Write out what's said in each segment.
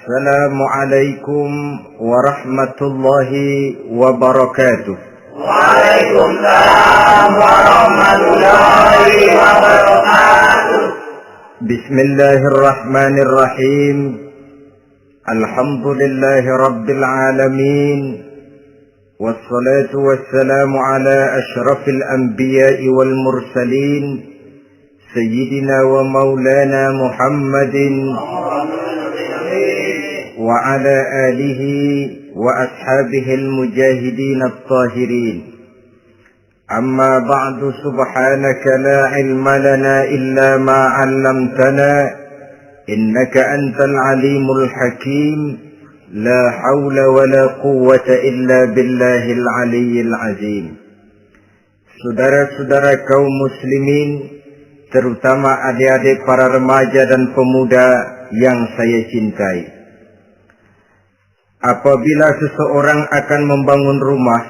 Assalamualaikum warahmatullahi wabarakatuh. Waalaikumsalam warahmatullahi wabarakatuh. Bismillahirrahmanirrahim. Alhamdulillahi rabbil alamin. Wassalatu wassalamu ala ashrafil anbiya'i wal mursalin, Sayyidina wa maulana Muhammadin wa ala alihi wa ashabihil mujahidin at-tahirin. Amma ba'du, subhanaka la ilma lana illa ma 'allamtana innaka antal alimul hakim. La haula wa la quwwata illa billahil aliyyil azim. Saudara-saudara kaum muslimin, terutama adik-adik para remaja dan pemuda yang saya cintai. Apabila seseorang akan membangun rumah,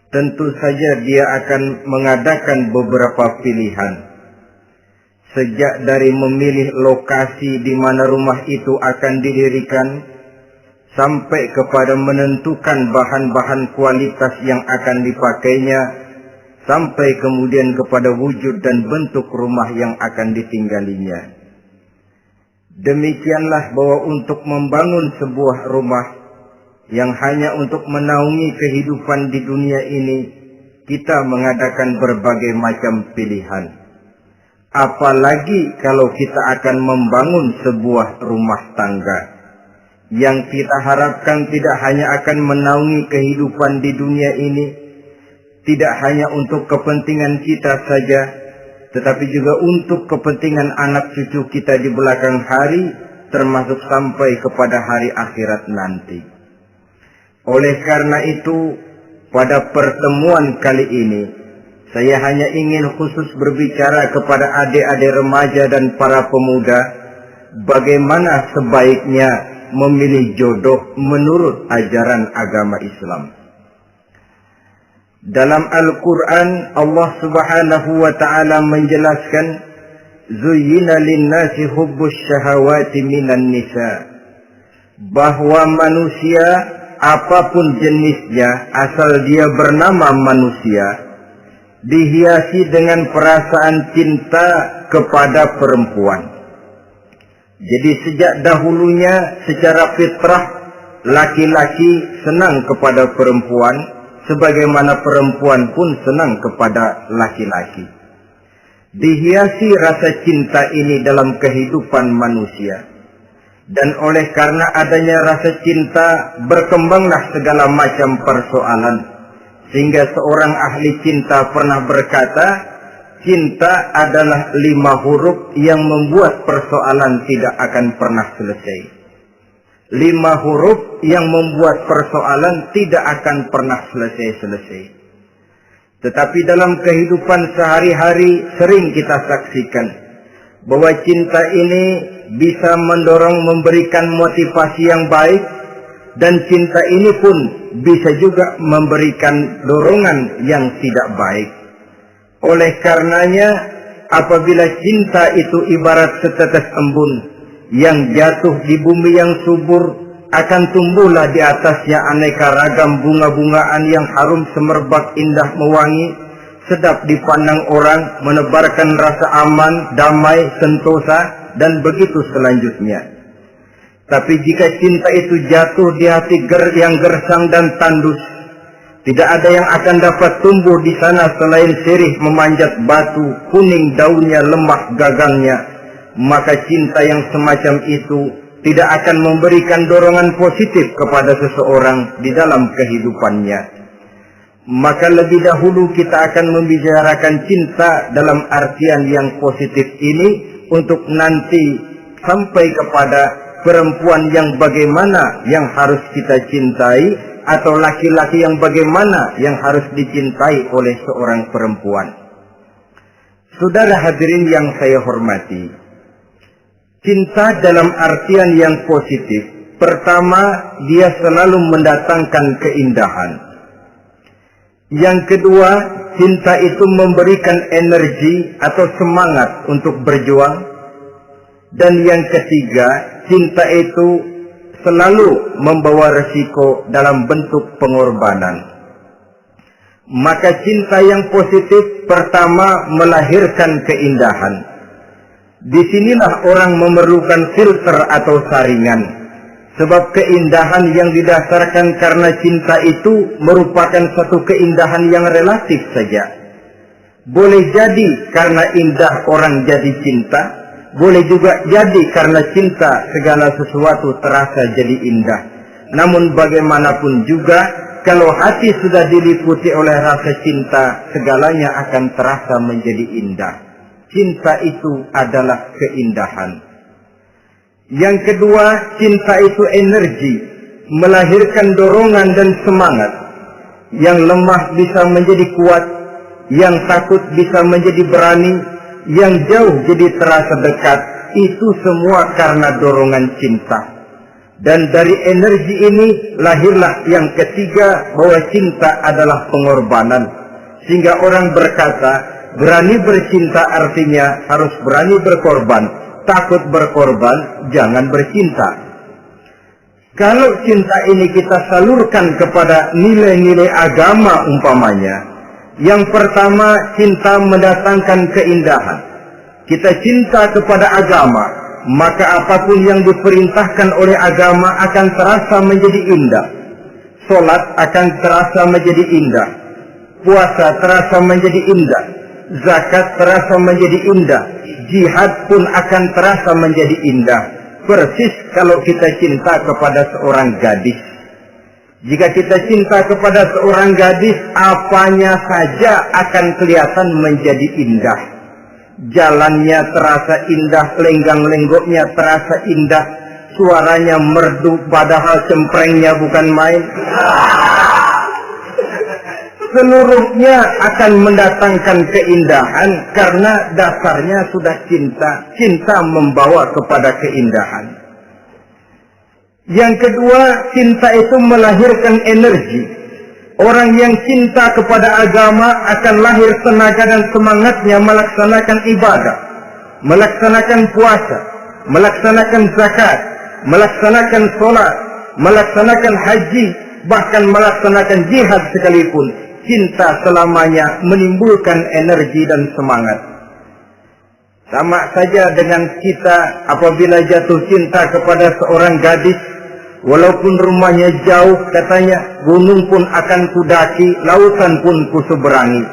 tentu saja dia akan mengadakan beberapa pilihan. Sejak dari memilih lokasi di mana rumah itu akan didirikan, sampai kepada menentukan bahan-bahan kualitas yang akan dipakainya, sampai kemudian kepada wujud dan bentuk rumah yang akan ditinggalinya. Demikianlah bahwa untuk membangun sebuah rumah yang hanya untuk menaungi kehidupan di dunia ini, kita mengadakan berbagai macam pilihan. Apalagi kalau kita akan membangun sebuah rumah tangga yang kita harapkan tidak hanya akan menaungi kehidupan di dunia ini, tidak hanya untuk kepentingan kita saja, tetapi juga untuk kepentingan anak cucu kita di belakang hari, termasuk sampai kepada hari akhirat nanti. Oleh karena itu, pada pertemuan kali ini, saya hanya ingin khusus berbicara kepada adik-adik remaja dan para pemuda, bagaimana sebaiknya memilih jodoh menurut ajaran agama Islam. Dalam Al-Quran, Allah subhanahu wa ta'ala menjelaskan, Zuyyina linnasi hubbus syahawati minan nisa, bahwa manusia apapun jenisnya, asal dia bernama manusia, dihiasi dengan perasaan cinta kepada perempuan. Jadi sejak dahulunya secara fitrah laki-laki senang kepada perempuan, sebagaimana perempuan pun senang kepada laki-laki. Dihiasi rasa cinta ini dalam kehidupan manusia. Dan oleh karena adanya rasa cinta, berkembanglah segala macam persoalan. Sehingga seorang ahli cinta pernah berkata, cinta adalah 5 huruf yang membuat persoalan tidak akan pernah selesai. 5 huruf yang membuat persoalan tidak akan pernah selesai-selesai. Tetapi dalam kehidupan sehari-hari sering kita saksikan bahwa cinta ini bisa mendorong, memberikan motivasi yang baik, dan cinta ini pun bisa juga memberikan dorongan yang tidak baik. Oleh karenanya, apabila cinta itu ibarat setetes embun yang jatuh di bumi yang subur, akan tumbuhlah di atasnya aneka ragam bunga-bungaan yang harum semerbak, indah mewangi, sedap dipandang orang, menebarkan rasa aman, damai, sentosa, dan begitu selanjutnya. Tapi jika cinta itu jatuh di hati yang gersang dan tandus, tidak ada yang akan dapat tumbuh di sana selain sirih memanjat batu, kuning daunnya, lemah gagangnya. Maka cinta yang semacam itu tidak akan memberikan dorongan positif kepada seseorang di dalam kehidupannya. Maka lebih dahulu kita akan membicarakan cinta dalam artian yang positif ini, untuk nanti sampai kepada perempuan yang bagaimana yang harus kita cintai, atau laki-laki yang bagaimana yang harus dicintai oleh seorang perempuan. Saudara hadirin yang saya hormati, cinta dalam artian yang positif, pertama, dia selalu mendatangkan keindahan. Yang kedua, cinta itu memberikan energi atau semangat untuk berjuang. Dan yang ketiga, cinta itu selalu membawa resiko dalam bentuk pengorbanan. Maka cinta yang positif pertama melahirkan keindahan. Disinilah orang memerlukan filter atau saringan. Sebab keindahan yang didasarkan karena cinta itu merupakan satu keindahan yang relatif saja. Boleh jadi karena indah orang jadi cinta, boleh juga jadi karena cinta segala sesuatu terasa jadi indah. Namun bagaimanapun juga, kalau hati sudah diliputi oleh rasa cinta, segalanya akan terasa menjadi indah. Cinta itu adalah keindahan. Yang kedua, cinta itu energi, melahirkan dorongan dan semangat. Yang lemah bisa menjadi kuat, yang takut bisa menjadi berani, yang jauh jadi terasa dekat. Itu semua karena dorongan cinta. Dan dari energi ini lahirlah yang ketiga, bahwa cinta adalah pengorbanan. Sehingga orang berkata, berani bercinta artinya harus berani berkorban. Takut berkorban, jangan bercinta. Kalau cinta ini kita salurkan kepada nilai-nilai agama umpamanya, yang pertama, cinta mendatangkan keindahan. Kita cinta kepada agama, maka apapun yang diperintahkan oleh agama akan terasa menjadi indah. Salat akan terasa menjadi indah. Puasa terasa menjadi indah. Zakat terasa menjadi indah. Jihad pun akan terasa menjadi indah. Persis kalau kita cinta kepada seorang gadis. Jika kita cinta kepada seorang gadis, apanya saja akan kelihatan menjadi indah. Jalannya terasa indah, lenggang-lenggoknya terasa indah, suaranya merdu padahal cemprengnya bukan main. Seluruhnya akan mendatangkan keindahan karena dasarnya sudah cinta. Cinta membawa kepada keindahan. Yang kedua, cinta itu melahirkan energi. Orang yang cinta kepada agama akan lahir tenaga dan semangatnya melaksanakan ibadah, melaksanakan puasa, melaksanakan zakat, melaksanakan sholat, melaksanakan haji, bahkan melaksanakan jihad sekalipun. Cinta selamanya menimbulkan energi dan semangat. Sama saja dengan kita apabila jatuh cinta kepada seorang gadis, walaupun rumahnya jauh, katanya, gunung pun akan kudaki, lautan pun kuseberangi.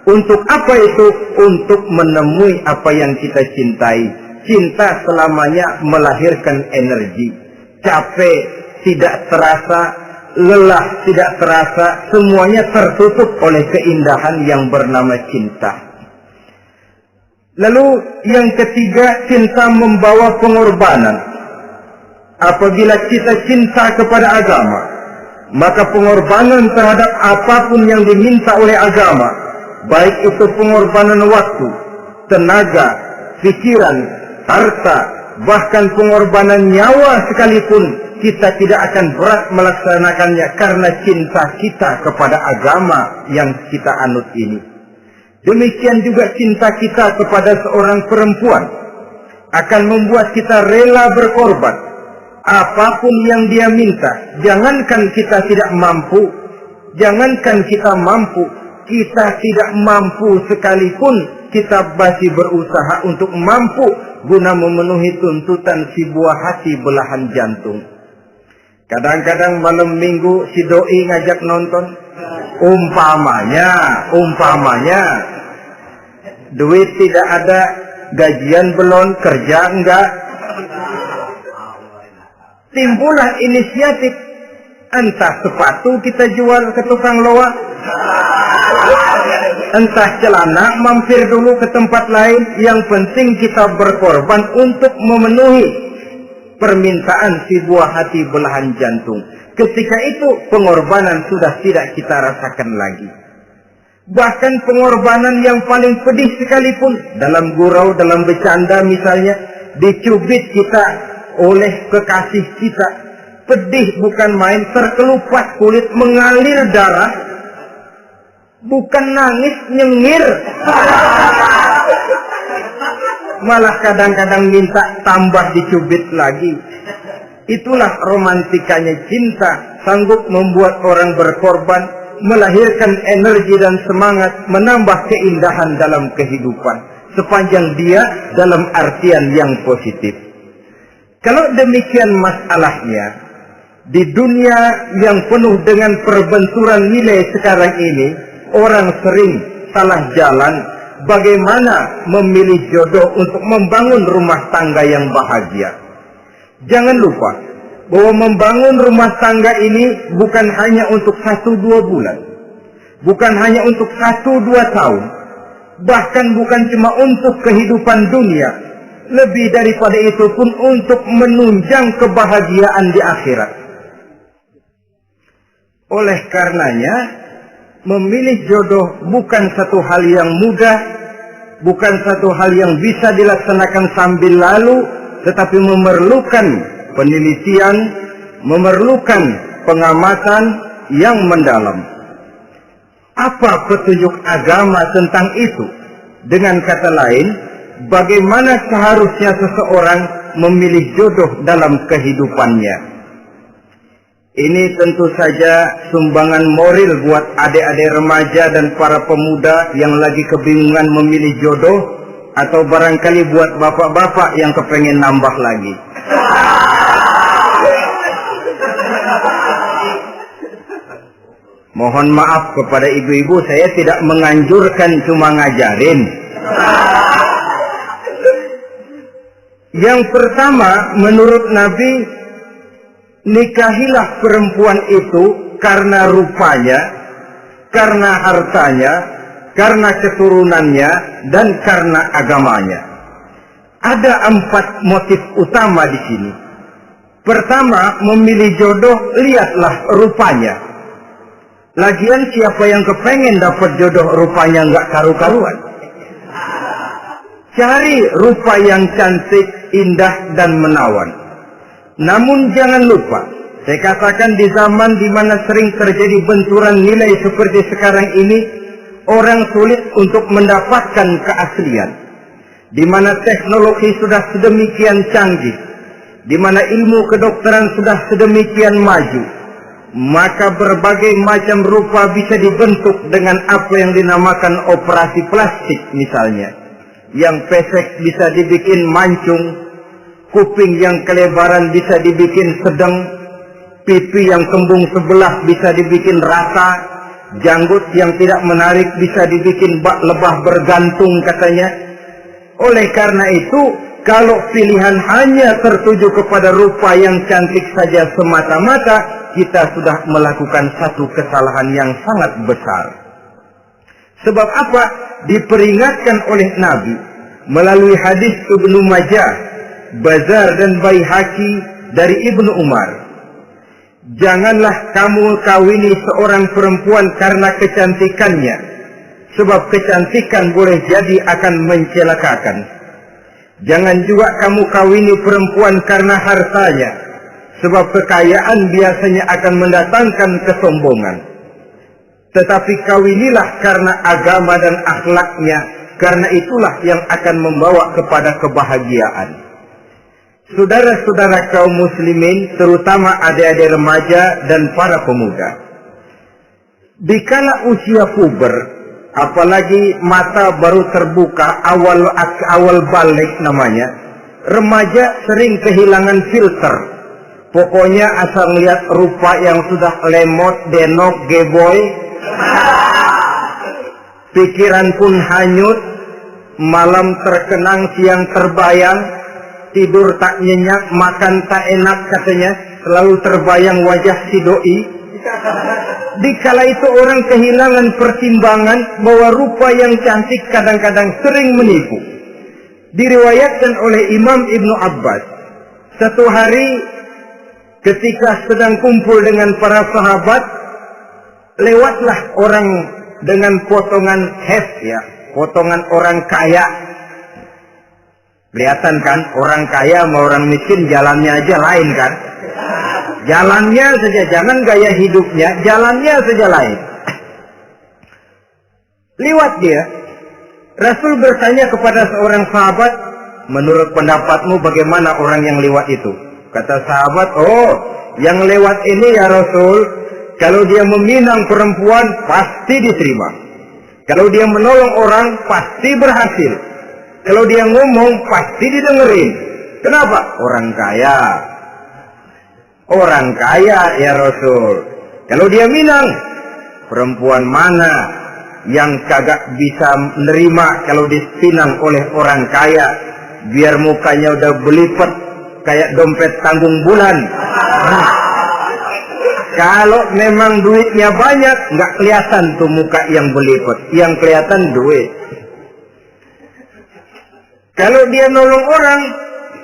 Untuk apa itu? Untuk menemui apa yang kita cintai. Cinta selamanya melahirkan energi. Capek tidak terasa, lelah tidak terasa, semuanya tertutup oleh keindahan yang bernama cinta. Lalu yang ketiga, cinta membawa pengorbanan. Apabila kita cinta kepada agama, maka pengorbanan terhadap apapun yang diminta oleh agama, baik itu pengorbanan waktu, tenaga, pikiran, harta, bahkan pengorbanan nyawa sekalipun, kita tidak akan berat melaksanakannya karena cinta kita kepada agama yang kita anut ini. Demikian juga cinta kita kepada seorang perempuan akan membuat kita rela berkorban. Apapun yang dia minta, jangankan kita tidak mampu, jangankan kita mampu, kita tidak mampu sekalipun, kita masih berusaha untuk mampu guna memenuhi tuntutan si buah hati belahan jantung. Kadang-kadang malam minggu si doi ngajak nonton, umpamanya, duit tidak ada, gajian belum, kerja enggak. Timbullah inisiatif, entah sepatu kita jual ke tukang loa, entah celana mampir dulu ke tempat lain. Yang penting kita berkorban untuk memenuhi permintaan si buah hati belahan jantung. Ketika itu pengorbanan sudah tidak kita rasakan lagi. Bahkan pengorbanan yang paling pedih sekalipun, dalam gurau, dalam bercanda misalnya, dicubit kita oleh kekasih kita, pedih bukan main, terkelupas kulit, mengalir darah, bukan nangis, nyengir. Malah kadang-kadang minta tambah dicubit lagi. Itulah romantikanya cinta, sanggup membuat orang berkorban, melahirkan energi dan semangat, menambah keindahan dalam kehidupan, sepanjang dia dalam artian yang positif. Kalau demikian masalahnya, di dunia yang penuh dengan perbenturan nilai sekarang ini, orang sering salah jalan bagaimana memilih jodoh untuk membangun rumah tangga yang bahagia. Jangan lupa bahwa membangun rumah tangga ini bukan hanya untuk 1-2 bulan, bukan hanya untuk 1-2 tahun, bahkan bukan cuma untuk kehidupan dunia, lebih daripada itu pun untuk menunjang kebahagiaan di akhirat. Oleh karenanya, memilih jodoh bukan satu hal yang mudah, bukan satu hal yang bisa dilaksanakan sambil lalu, tetapi memerlukan penelitian, memerlukan pengamatan yang mendalam. Apa petunjuk agama tentang itu? Dengan kata lain, bagaimana seharusnya seseorang memilih jodoh dalam kehidupannya? Ini tentu saja sumbangan moral buat adik-adik remaja dan para pemuda yang lagi kebingungan memilih jodoh, atau barangkali buat bapak-bapak yang kepengen nambah lagi. Mohon maaf kepada ibu-ibu, saya tidak menganjurkan, cuma ngajarin. Yang pertama, menurut Nabi, nikahilah perempuan itu karena rupanya, karena hartanya, karena keturunannya, dan karena agamanya. Ada 4 motif utama di sini. Pertama, memilih jodoh, lihatlah rupanya. Lagian siapa yang kepengen dapat jodoh rupanya nggak karu-karuan? Cari rupa yang cantik, indah, dan menawan. Namun jangan lupa, saya katakan di zaman di mana sering terjadi benturan nilai seperti sekarang ini, orang sulit untuk mendapatkan keaslian. Di mana teknologi sudah sedemikian canggih, di mana ilmu kedokteran sudah sedemikian maju, maka berbagai macam rupa bisa dibentuk dengan apa yang dinamakan operasi plastik misalnya. Yang pesek bisa dibikin mancung, kuping yang kelebaran bisa dibikin sedang, pipi yang kembung sebelah bisa dibikin rata, janggut yang tidak menarik bisa dibikin lebah bergantung katanya. Oleh karena itu, kalau pilihan hanya tertuju kepada rupa yang cantik saja semata-mata, kita sudah melakukan satu kesalahan yang sangat besar. Sebab apa? Diperingatkan oleh Nabi melalui hadis Ibnu Majah, Bazar dan Baihaqi dari Ibnu Umar. Janganlah kamu kawini seorang perempuan karena kecantikannya, sebab kecantikan boleh jadi akan mencelakakan. Jangan juga kamu kawini perempuan karena hartanya, sebab kekayaan biasanya akan mendatangkan kesombongan. Tetapi kawinilah karena agama dan akhlaknya, karena itulah yang akan membawa kepada kebahagiaan. Saudara-saudara kaum muslimin, terutama adik-adik remaja dan para pemuda, dikala usia puber, apalagi mata baru terbuka, awal balik namanya, remaja sering kehilangan filter. Pokoknya asal lihat rupa yang sudah lemot, denok, geboy, pikiran pun hanyut, malam terkenang, siang terbayang, tidur tak nyenyak, makan tak enak katanya, selalu terbayang wajah si doi. Dikala itu orang kehilangan pertimbangan bahwa rupa yang cantik kadang-kadang sering menipu. Diriwayatkan oleh Imam Ibnu Abbas, satu hari ketika sedang kumpul dengan para sahabat, lewatlah orang dengan potongan khas, ya, potongan orang kaya. Kelihatan kan, orang kaya sama orang miskin jalannya aja lain kan. Jalannya saja, jangan gaya hidupnya, jalannya saja lain. Liwat dia, Rasul bertanya kepada seorang sahabat, menurut pendapatmu bagaimana orang yang liwat itu? Kata sahabat, oh yang lewat ini ya Rasul, kalau dia meminang perempuan pasti diterima. Kalau dia menolong orang pasti berhasil. Kalau dia ngomong pasti didengerin. Kenapa? Orang kaya. Orang kaya ya Rasul. Kalau dia minang, perempuan mana yang kagak bisa menerima kalau dipinang oleh orang kaya? Biar mukanya udah belipet kayak dompet tanggung bulan. Kalau memang duitnya banyak, nggak kelihatan tuh muka yang belipet. Yang kelihatan duit. Kalau dia nolong orang,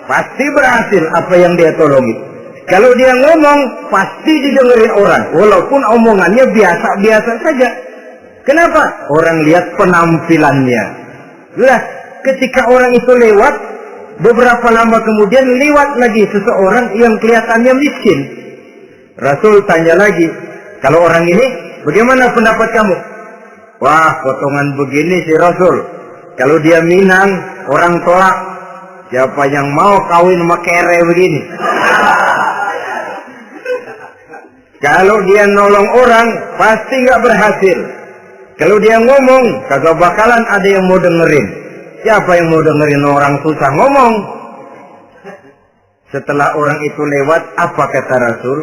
pasti berhasil apa yang dia tolongi. Kalau dia ngomong, pasti didengerin orang. Walaupun omongannya biasa-biasa saja. Kenapa? Orang lihat penampilannya. Lah, ketika orang itu lewat, beberapa lama kemudian lewat lagi seseorang yang kelihatannya miskin. Rasul tanya lagi, kalau orang ini, bagaimana pendapat kamu? Wah, potongan begini sih Rasul. Kalau dia minang, orang tolak. Siapa yang mau kawin sama kere begini? Kalau dia nolong orang, pasti nggak berhasil. Kalau dia ngomong, kagak bakalan ada yang mau dengerin. Siapa yang mau dengerin orang susah ngomong? Setelah orang itu lewat, apa kata Rasul?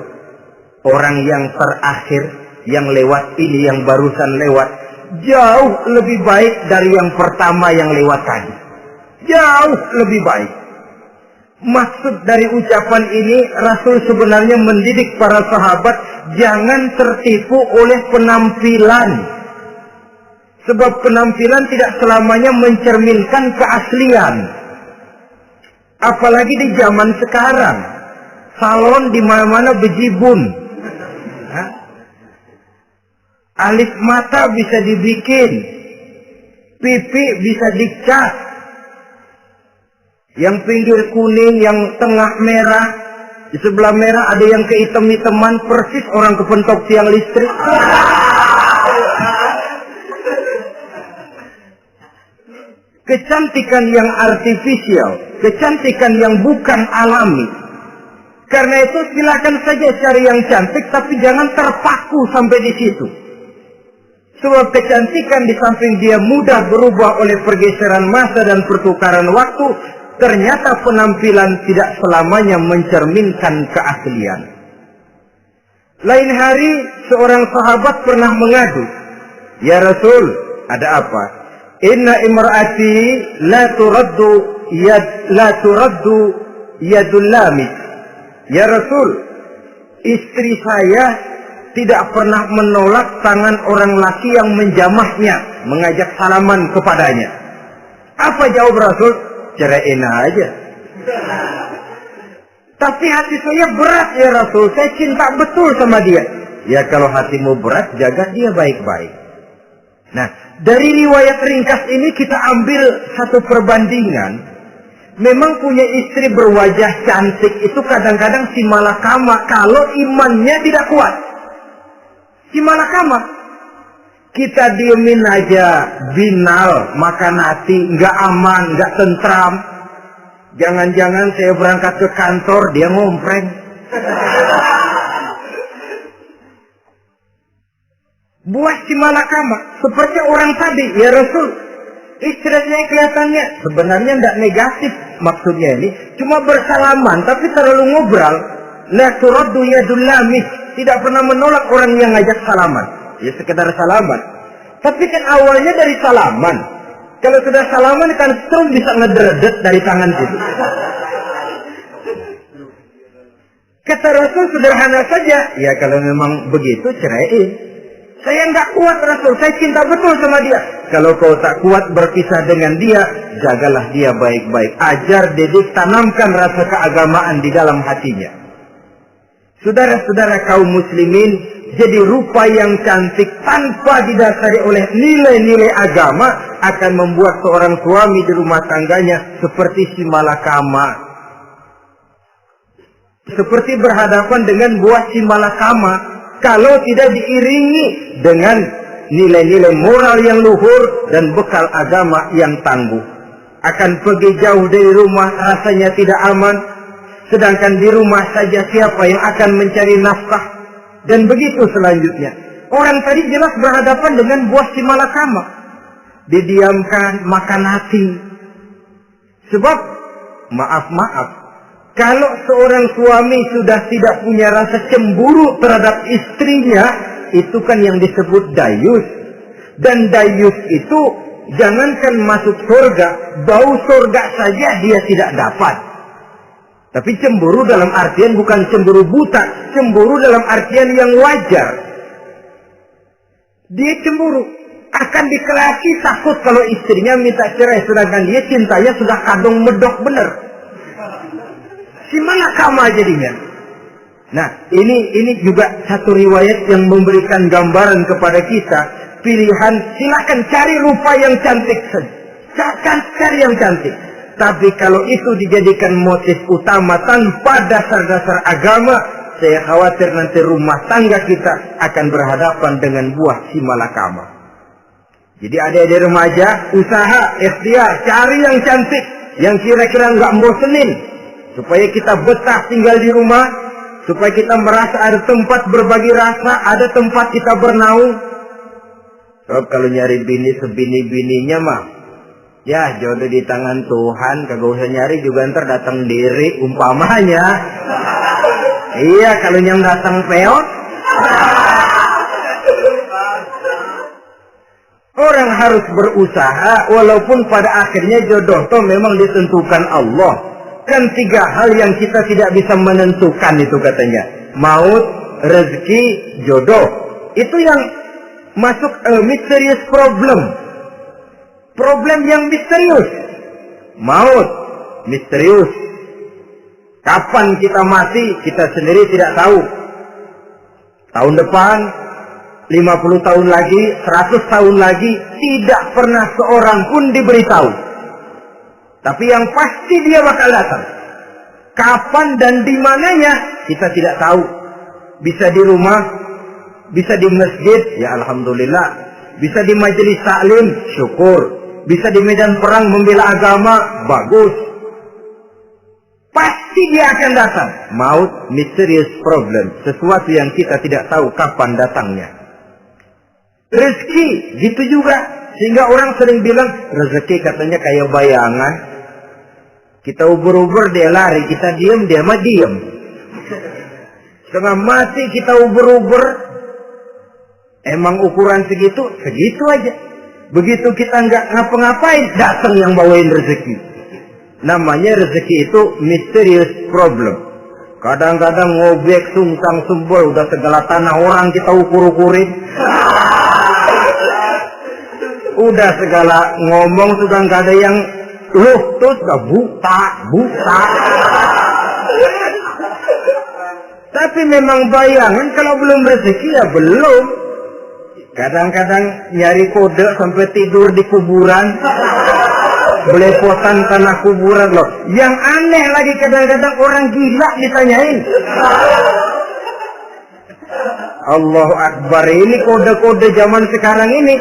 Orang yang terakhir, yang lewat ini, yang barusan lewat, jauh lebih baik dari yang pertama yang lewat tadi. Jauh lebih baik. Maksud dari ucapan ini, Rasul sebenarnya mendidik para sahabat jangan tertipu oleh penampilan. Sebab penampilan tidak selamanya mencerminkan keaslian. Apalagi di zaman sekarang. Salon di mana-mana bejibun. Alis mata bisa dibikin. Pipi bisa dicat. Yang pinggir kuning, yang tengah merah. Di sebelah merah ada yang kehitam-hitaman, persis orang kepentok tiang listrik. Kecantikan yang artifisial, kecantikan yang bukan alami. Karena itu silakan saja cari yang cantik, tapi jangan terpaku sampai di situ. Sebab kecantikan di samping dia mudah berubah oleh pergeseran masa dan pertukaran waktu, ternyata penampilan tidak selamanya mencerminkan keaslian. Lain hari seorang sahabat pernah mengadu, "Ya Rasul, ada apa? Inna imra'ati la turaddu yadul lamis." Ya Rasul, istri saya tidak pernah menolak tangan orang laki yang menjamahnya, mengajak salaman kepadanya. Apa jawab Rasul? Ceraiin aja. Tapi hati saya berat ya Rasul, saya cinta betul sama dia. Ya kalau hatimu berat, jaga dia baik-baik. Nah, dari riwayat ringkas ini kita ambil satu perbandingan. Memang punya istri berwajah cantik itu kadang-kadang si malakama kalau imannya tidak kuat. Si malakama. Kita diemin aja, binal, makan hati, nggak aman, nggak tentram. Jangan-jangan saya berangkat ke kantor, dia ngompreng. Buah si malakama, seperti orang tadi, ya Rasul. Istrinya kelihatannya sebenarnya tidak negatif maksudnya ini, cuma bersalaman, tapi terlalu ngobrol. La turaddu yadul lamis, tidak pernah menolak orang yang ngajak salaman. Ya sekedar salaman. Tapi kan awalnya dari salaman. Kalau sudah salaman kan strum bisa ngederdet dari tangan situ. Kata Rasul sederhana saja. Ya kalau memang begitu ceraiin. Saya nggak kuat Rasul, saya cinta betul sama dia. Kalau kau tak kuat berpisah dengan dia, jagalah dia baik-baik. Ajar, didik, tanamkan rasa keagamaan di dalam hatinya. Saudara-saudara kaum muslimin, jadi rupa yang cantik tanpa didasari oleh nilai-nilai agama akan membuat seorang suami di rumah tangganya seperti si malakama. Seperti berhadapan dengan buah si malakama. Kalau tidak diiringi dengan nilai-nilai moral yang luhur dan bekal agama yang tangguh. Akan pergi jauh dari rumah rasanya tidak aman. Sedangkan di rumah saja siapa yang akan mencari nafkah? Dan begitu selanjutnya. Orang tadi jelas berhadapan dengan buah si malakama. Didiamkan, makan hati. Sebab, maaf, kalau seorang suami sudah tidak punya rasa cemburu terhadap istrinya, itu kan yang disebut dayus. Dan dayus itu, jangankan masuk surga, bau surga saja dia tidak dapat. Tapi cemburu dalam artian bukan cemburu buta, cemburu dalam artian yang wajar. Dia cemburu, akan dikelaki takut kalau istrinya minta cerai, sedangkan dia cintanya sudah kadung medok bener. Si malakama jadinya. Nah, ini juga satu riwayat yang memberikan gambaran kepada kita. Pilihan, silakan cari rupa yang cantik saja. Cari yang cantik. Tapi kalau itu dijadikan motif utama tanpa dasar-dasar agama, saya khawatir nanti rumah tangga kita akan berhadapan dengan buah si malakama. Jadi adik-adik remaja, usaha, ikhtiar, cari yang cantik, yang kira-kira nggak bosenin, supaya kita betah tinggal di rumah, supaya kita merasa ada tempat berbagi rasa, ada tempat kita bernaung. Sebab kalau nyari bini sebini-bininya mah, ya jodoh di tangan Tuhan, kagak usah nyari juga ntar datang diri umpamanya. Iya, kalau yang datang peot. Orang harus berusaha walaupun pada akhirnya jodoh itu memang ditentukan Allah. Kan 3 hal yang kita tidak bisa menentukan itu katanya. Maut, rezeki, jodoh. Itu yang masuk mysterious problem. Problem yang misterius. Maut, misterius. Kapan kita mati, kita sendiri tidak tahu. Tahun depan, 50 tahun lagi, 100 tahun lagi, tidak pernah seorang pun diberitahu. Tapi yang pasti dia bakal datang. Kapan dan di mananya, kita tidak tahu. Bisa di rumah, bisa di masjid, ya alhamdulillah. Bisa di majelis taklim, syukur. Bisa di medan perang membela agama, bagus. Pasti dia akan datang. Maut, mysterious problem. Sesuatu yang kita tidak tahu kapan datangnya. Rezeki, gitu juga. Sehingga orang sering bilang, rezeki katanya kayak bayangan. Kita ubur-ubur, dia lari. Kita diem, dia mah diem. Setengah mati kita ubur-ubur. Emang ukuran segitu, segitu aja. Begitu kita nggak ngapa-ngapain, datang yang bawain rezeki. Namanya rezeki itu mysterious problem. Kadang-kadang ngobek, sungkang, sumbul, udah segala tanah orang kita ukur-ukurin. Udah segala ngomong sudah nggak ada yang terus gak buta. Tapi memang bayangan kalau belum rezeki ya belum. Kadang-kadang nyari kode sampai tidur di kuburan. Belepotan tanah kuburan loh. Yang aneh lagi kadang-kadang orang gila ditanyain. Allahu Akbar, ini kode-kode zaman sekarang ini.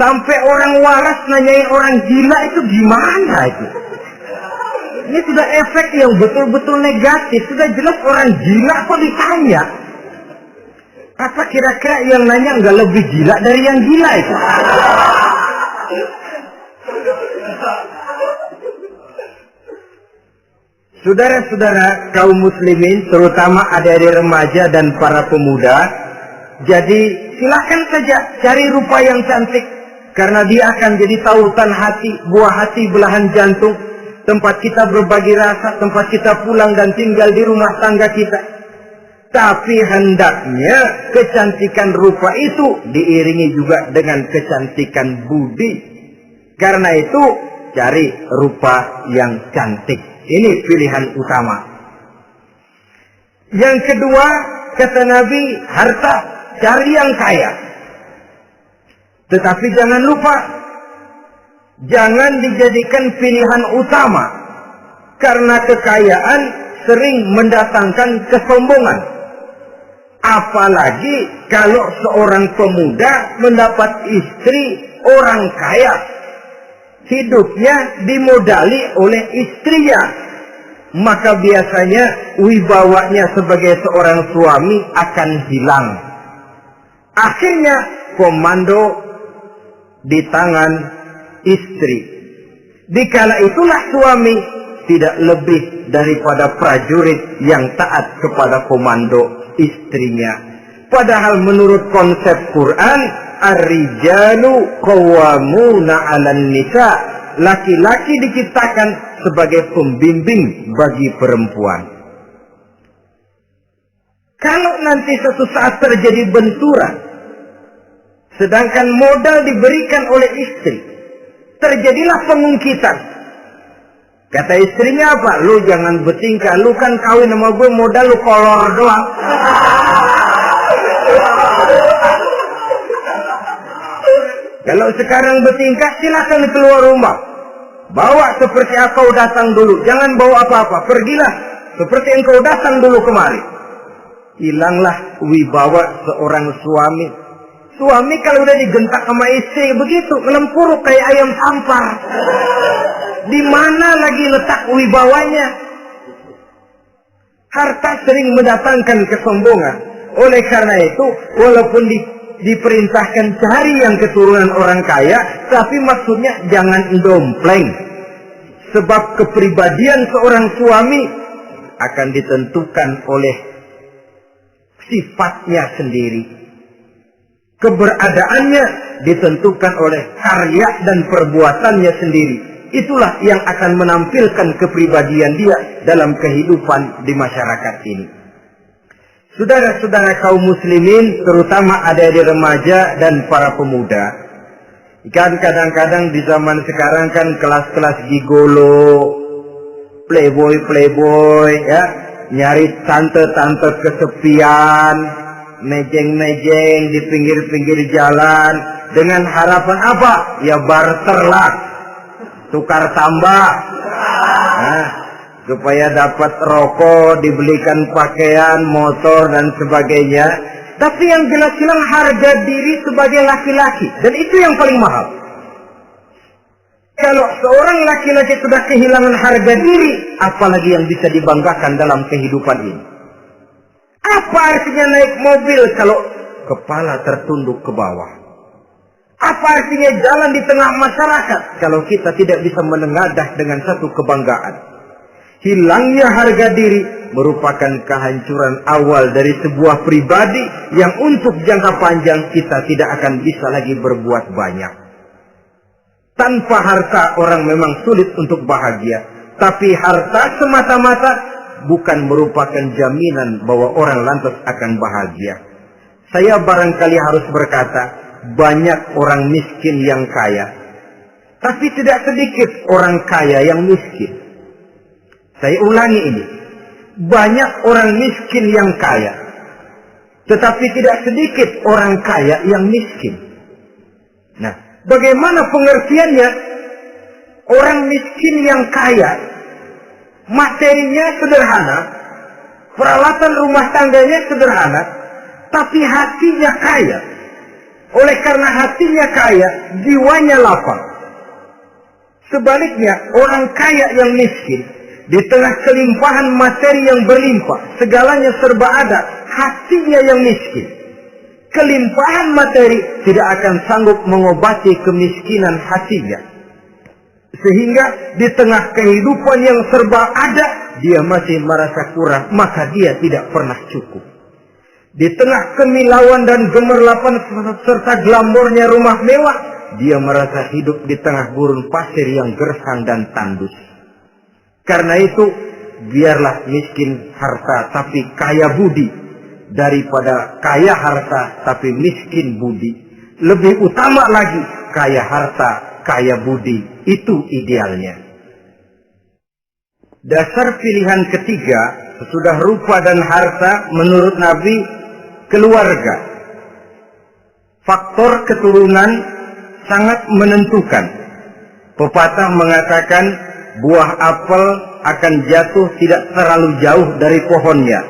Sampai orang waras nanyain orang gila itu gimana itu? Ini sudah efek yang betul-betul negatif. Sudah jelas orang gila kok ditanya. Apa kira-kira yang nanya nggak lebih gila dari yang gila itu? Saudara-saudara kaum muslimin, terutama adik-adik remaja dan para pemuda, jadi silakan saja cari rupa yang cantik, karena dia akan jadi tautan hati, buah hati, belahan jantung, tempat kita berbagi rasa, tempat kita pulang dan tinggal di rumah tangga kita. Tapi hendaknya kecantikan rupa itu diiringi juga dengan kecantikan budi. Karena itu cari rupa yang cantik. Ini pilihan utama. Yang kedua, kata Nabi, harta, cari yang kaya. Tetapi jangan lupa, jangan dijadikan pilihan utama. Karena kekayaan sering mendatangkan kesombongan. Apalagi kalau seorang pemuda mendapat istri orang kaya. Hidupnya dimodali oleh istrinya. maka biasanya wibawanya sebagai seorang suami akan hilang. Akhirnya komando di tangan istri. Dikala itulah suami tidak lebih daripada prajurit yang taat kepada komando istrinya. Padahal menurut konsep Quran, ar-rijalu qawwamuna 'alan nisa, laki-laki diciptakan sebagai pembimbing bagi perempuan. Kalau nanti suatu saat terjadi benturan, sedangkan modal diberikan oleh istri, terjadilah pengungkitan. Kata istrinya apa? Lu jangan bertingkah, lu kan kawin sama gue modal lu kolor doang. Kalau sekarang bertingkah, silakan keluar rumah. Bawa seperti engkau datang dulu. Jangan bawa apa-apa. Pergilah seperti engkau datang dulu kemari. Hilanglah wibawa seorang suami. Suami kalau udah digentak sama istri begitu, ngelempuruk kayak ayam tampar. Di mana lagi letak wibawanya? Harta sering mendatangkan kesombongan. Oleh karena itu, walaupun diperintahkan cari yang keturunan orang kaya, tapi maksudnya jangan dompleng. Sebab kepribadian seorang suami akan ditentukan oleh sifatnya sendiri. Keberadaannya ditentukan oleh karya dan perbuatannya sendiri. Itulah yang akan menampilkan kepribadian dia dalam kehidupan di masyarakat ini. Saudara-saudara kaum muslimin, terutama adik-adik remaja dan para pemuda. Kan kadang-kadang di zaman sekarang kan kelas-kelas gigolo, playboy ya, nyari tante-tante kesepian, mejeng-mejeng di pinggir-pinggir jalan dengan harapan apa? Ya barter lah, tukar tambah. Nah, supaya dapat rokok, dibelikan pakaian, motor, dan sebagainya. Tapi yang jelas-jelas harga diri sebagai laki-laki. Dan itu yang paling mahal. Kalau seorang laki-laki sudah kehilangan harga diri, apalagi yang bisa dibanggakan dalam kehidupan ini? Apa artinya naik mobil kalau kepala tertunduk ke bawah? Apa artinya jalan di tengah masyarakat kalau kita tidak bisa menengadah dengan satu kebanggaan? Hilangnya harga diri merupakan kehancuran awal dari sebuah pribadi yang untuk jangka panjang kita tidak akan bisa lagi berbuat banyak. Tanpa harta orang memang sulit untuk bahagia. Tapi harta semata-mata bukan merupakan jaminan bahwa orang lantas akan bahagia. Saya barangkali harus berkata, banyak orang miskin yang kaya. Tapi tidak sedikit orang kaya yang miskin. Saya ulangi ini. Banyak orang miskin yang kaya. Tetapi tidak sedikit orang kaya yang miskin. Nah, bagaimana pengertiannya? Orang miskin yang kaya, materinya sederhana, peralatan rumah tangganya sederhana, tapi hatinya kaya. Oleh karena hatinya kaya, jiwanya lapang. Sebaliknya, orang kaya yang miskin, di tengah kelimpahan materi yang berlimpah, segalanya serba ada, hatinya yang miskin. Kelimpahan materi tidak akan sanggup mengobati kemiskinan hatinya. Sehingga di tengah kehidupan yang serba ada, dia masih merasa kurang, maka dia tidak pernah cukup. Di tengah kemilauan dan gemerlapan serta glamornya rumah mewah, dia merasa hidup di tengah gurun pasir yang gersang dan tandus. Karena itu, biarlah miskin harta tapi kaya budi, daripada kaya harta tapi miskin budi. Lebih utama lagi, kaya harta, kaya budi. Itu idealnya. Dasar pilihan ketiga, sesudah rupa dan harta, menurut Nabi, keluarga. Faktor keturunan sangat menentukan. Pepatah mengatakan, buah apel akan jatuh tidak terlalu jauh dari pohonnya.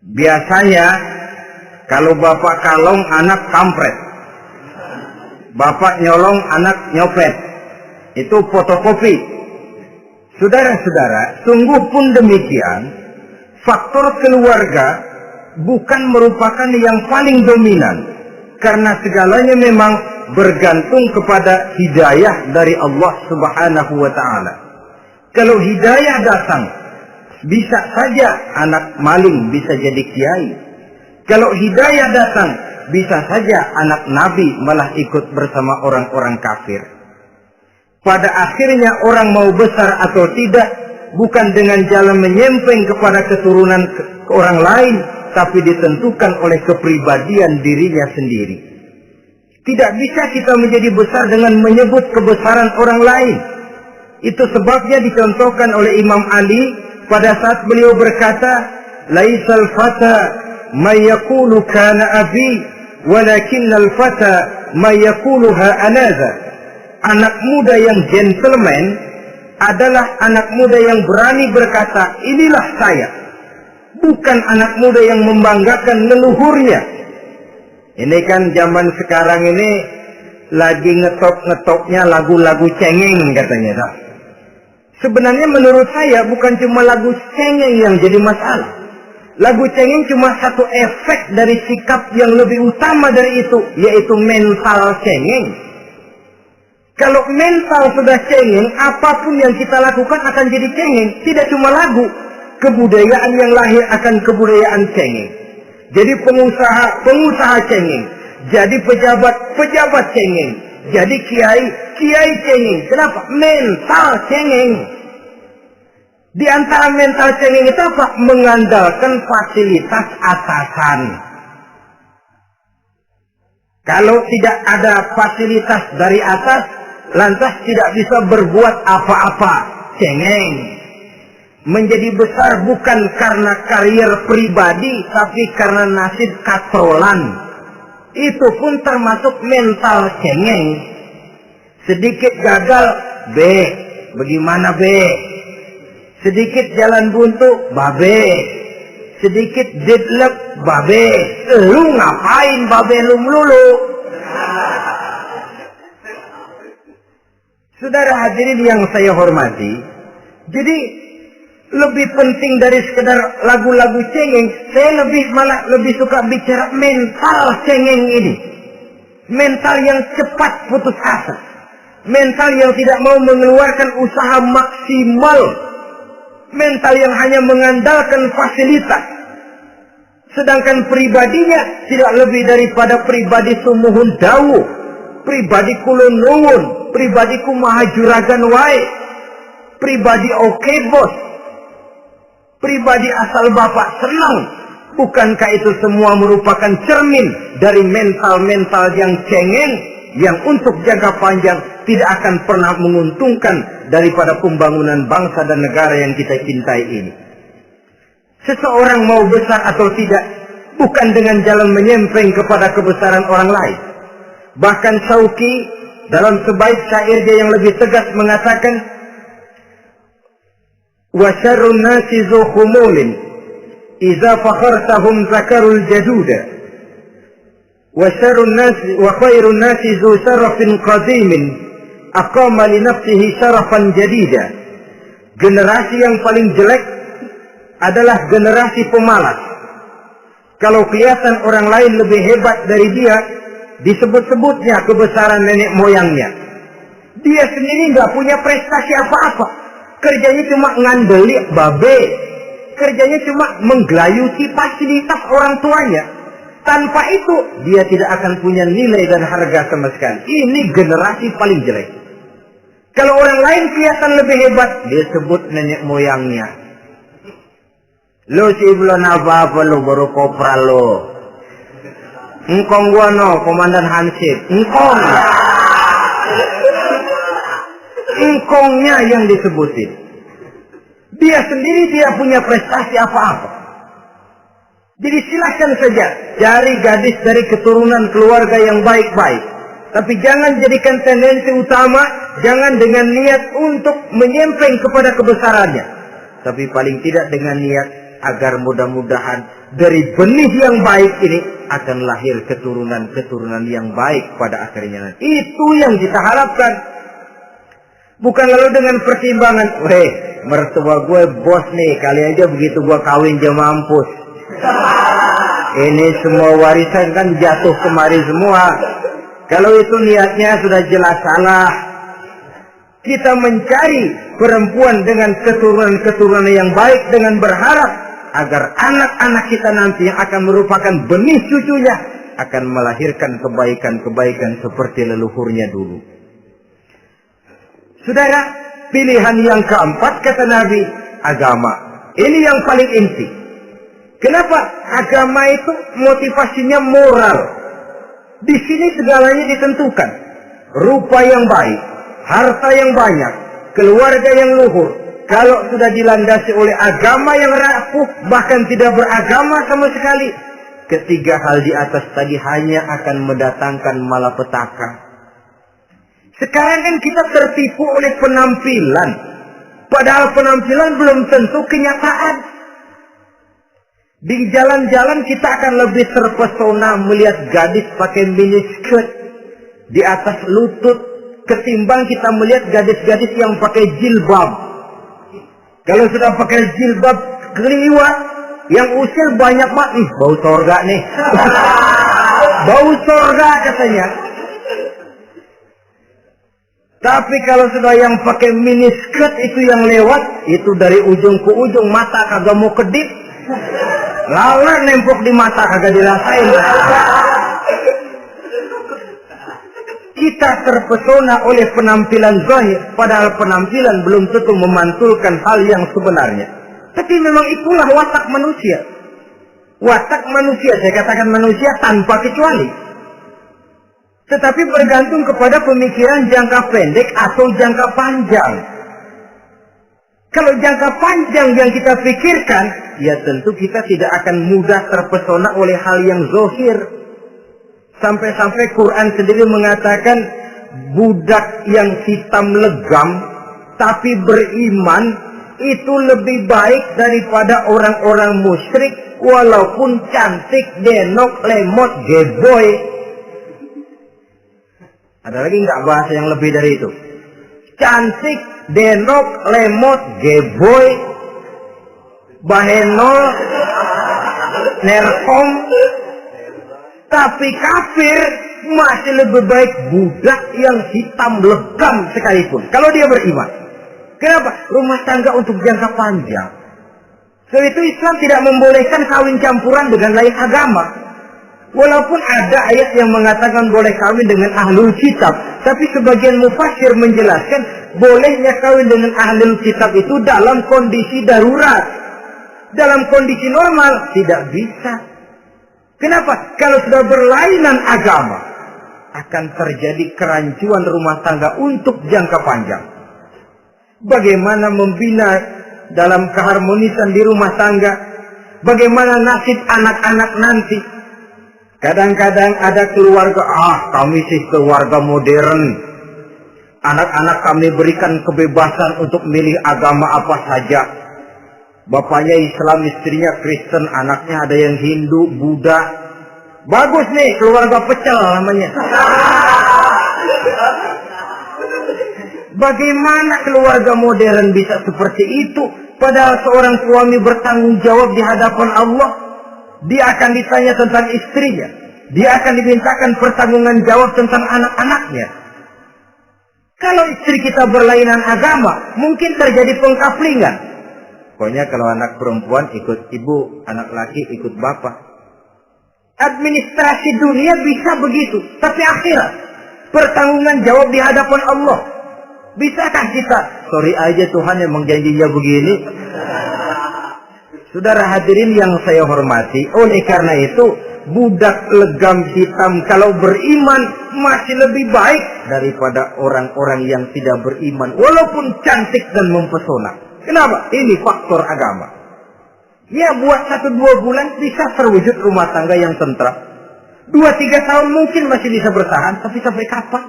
Biasanya, kalau bapak kalong, anak kampret. Bapak nyolong, anak nyopet. Itu fotokopi. Saudara-saudara, sungguh pun demikian, faktor keluarga bukan merupakan yang paling dominan, karena segalanya memang bergantung kepada hidayah dari Allah Subhanahu wa Ta'ala. Kalau hidayah datang, bisa saja anak maling bisa jadi kiai. Kalau hidayah datang, bisa saja anak nabi malah ikut bersama orang-orang kafir. Pada akhirnya orang mau besar atau tidak, bukan dengan jalan menyempeng kepada keturunan orang lain, tapi ditentukan oleh kepribadian dirinya sendiri. Tidak bisa kita menjadi besar dengan menyebut kebesaran orang lain. Itu sebabnya dicontohkan oleh Imam Ali pada saat beliau berkata, "Laisal fata may yaqulu kana abi, walakinnal fata may yaquluha anaza." Anak muda yang gentleman adalah anak muda yang berani berkata, "Inilah saya." Bukan anak muda yang membanggakan leluhurnya. Ini kan zaman sekarang ini lagi ngetop-ngetopnya lagu-lagu cengeng katanya. Tak? Sebenarnya menurut saya bukan cuma lagu cengeng yang jadi masalah. Lagu cengeng cuma satu efek dari sikap yang lebih utama dari itu, yaitu mental cengeng. Kalau mental sudah cengeng, apapun yang kita lakukan akan jadi cengeng. Tidak cuma lagu, kebudayaan yang lahir akan kebudayaan cengeng. Jadi pengusaha cengeng. Jadi pejabat cengeng. Jadi kiai cengeng. Kenapa? Mental cengeng. Di antara mental cengeng itu apa? Mengandalkan fasilitas atasan. Kalau tidak ada fasilitas dari atas, lantas tidak bisa berbuat apa-apa. Cengeng. Menjadi besar bukan karena karier pribadi, tapi karena nasib katrolan. Itu pun termasuk mental cengeng. Sedikit gagal, B. Bagaimana B? Sedikit jalan buntu, babe. Sedikit deadlock, babe. Lu ngapain babe lu melulu? Saudara hadirin yang saya hormati, jadi lebih penting dari sekedar lagu-lagu cengeng, saya lebih suka bicara mental cengeng ini. Mental yang cepat putus asa. Mental yang tidak mau mengeluarkan usaha maksimal. Mental yang hanya mengandalkan fasilitas. Sedangkan pribadinya tidak lebih daripada pribadi sumuhun dawu, pribadi kulun nuwun, pribadi kumaha juragan wae, pribadi oke bos, pribadi asal bapak senang. Bukankah itu semua merupakan cermin dari mental-mental yang cengeng, yang untuk jangka panjang tidak akan pernah menguntungkan daripada pembangunan bangsa dan negara yang kita cintai ini. Seseorang mau besar atau tidak, bukan dengan jalan menyempeng kepada kebesaran orang lain. Bahkan Syauqi dalam sebaik syairnya yang lebih tegas mengatakan, "Wa syarrun nasi zu khumulin, idza fakhartahum zakarul jaduda. Wa syarrun nasi wa khairun nasi zu syarafin qadimin, aqama li nafsihi syarafan jadida." Generasi yang paling jelek adalah generasi pemalas. Kalau kelihatan orang lain lebih hebat dari dia, disebut-sebutnya kebesaran nenek moyangnya. Dia sendiri nggak punya prestasi apa-apa. Kerjanya cuma ngandeli babe. Kerjanya cuma menggelayuti fasilitas orang tuanya. Tanpa itu, dia tidak akan punya nilai dan harga sama sekali. Ini generasi paling jelek. Kalau orang lain kelihatan lebih hebat, dia sebut nenek moyangnya. Lo si belum apa-apa lo, baru kopral lo. Engkong gua no, komandan Hansip. Engkongnya yang disebutin. Dia sendiri tidak punya prestasi apa-apa. Jadi silahkan saja cari gadis dari keturunan keluarga yang baik-baik. Tapi jangan jadikan tendensi utama, jangan dengan niat untuk menyempeng kepada kebesarannya. Tapi paling tidak dengan niat agar mudah-mudahan dari benih yang baik ini akan lahir keturunan-keturunan yang baik pada akhirnya. Itu yang kita harapkan. Bukan lalu dengan pertimbangan, weh, mertua gue bos nih, kali aja begitu gue kawin dia mampus. Ini semua warisan kan jatuh kemari semua. Kalau itu niatnya sudah jelas salah. Kita mencari perempuan dengan keturunan-keturunan yang baik dengan berharap agar anak-anak kita nanti yang akan merupakan benih cucunya akan melahirkan kebaikan-kebaikan seperti leluhurnya dulu. Saudara, pilihan yang keempat kata Nabi, agama. Ini yang paling inti. Kenapa? Agama itu motivasinya moral. Di sini segalanya ditentukan. Rupa yang baik, harta yang banyak, keluarga yang luhur. Kalau sudah dilandasi oleh agama yang rapuh, bahkan tidak beragama sama sekali, ketiga hal di atas tadi hanya akan mendatangkan malapetaka. Sekarang kan kita tertipu oleh penampilan. Padahal penampilan belum tentu kenyataan. Di jalan-jalan kita akan lebih terpesona melihat gadis pakai miniskirt di atas lutut ketimbang kita melihat gadis-gadis yang pakai jilbab. Kalau sudah pakai jilbab keliwat, yang usil banyak banget. Bau sorga nih. Bau sorga katanya. Tapi kalau sudah yang pakai miniskirt itu yang lewat, itu dari ujung ke ujung mata kagak mau kedip. Lalat nempok di mata kagak dirasain. Kita terpesona oleh penampilan zahir, padahal penampilan belum tentu memantulkan hal yang sebenarnya. Tapi memang itulah watak manusia. Watak manusia, saya katakan manusia tanpa kecuali. Tetapi bergantung kepada pemikiran jangka pendek atau jangka panjang. Kalau jangka panjang yang kita pikirkan, ya tentu kita tidak akan mudah terpesona oleh hal yang zahir. Sampai-sampai Quran sendiri mengatakan budak yang hitam legam tapi beriman itu lebih baik daripada orang-orang musyrik walaupun cantik, denok, lemot, geboy. Ada lagi nggak bahasa yang lebih dari itu? Cantik, denok, lemot, geboy, bahenol, nerkom. Tapi kafir masih lebih baik budak yang hitam legam sekalipun. Kalau dia beriman. Kenapa? Rumah tangga untuk jangka panjang. Sebab itu Islam tidak membolehkan kawin campuran dengan lain agama. Walaupun ada ayat yang mengatakan boleh kawin dengan ahlul kitab. Tapi sebagian mufassir menjelaskan bolehnya kawin dengan ahlul kitab itu dalam kondisi darurat. Dalam kondisi normal tidak bisa. Kenapa? Kalau sudah berlainan agama, akan terjadi kerancuan rumah tangga untuk jangka panjang. Bagaimana membina dalam keharmonisan di rumah tangga? Bagaimana nasib anak-anak nanti? Kadang-kadang ada keluarga, kami sih keluarga modern. Anak-anak kami berikan kebebasan untuk milih agama apa saja. Bapaknya Islam, istrinya Kristen, anaknya ada yang Hindu, Buddha. Bagus nih, keluarga pecel namanya. Bagaimana keluarga modern bisa seperti itu? Padahal seorang suami bertanggung jawab di hadapan Allah. Dia akan ditanya tentang istrinya. Dia akan dimintakan pertanggungan jawab tentang anak-anaknya. Kalau istri kita berlainan agama, mungkin terjadi pengkaplingan. Pokoknya kalau anak perempuan ikut ibu, anak laki ikut bapak. Administrasi dunia bisa begitu, tapi akhirat pertanggungan jawab di hadapan Allah. Bisakah kita? Sorry aja Tuhan yang janjinya begini. Saudara hadirin yang saya hormati, oleh karena itu budak legam hitam kalau beriman masih lebih baik daripada orang-orang yang tidak beriman walaupun cantik dan mempesona. Kenapa? Ini faktor agama. Ya buat 1-2 bulan bisa terwujud rumah tangga yang tentram. 2-3 tahun mungkin masih bisa bertahan, tapi sampai kapan?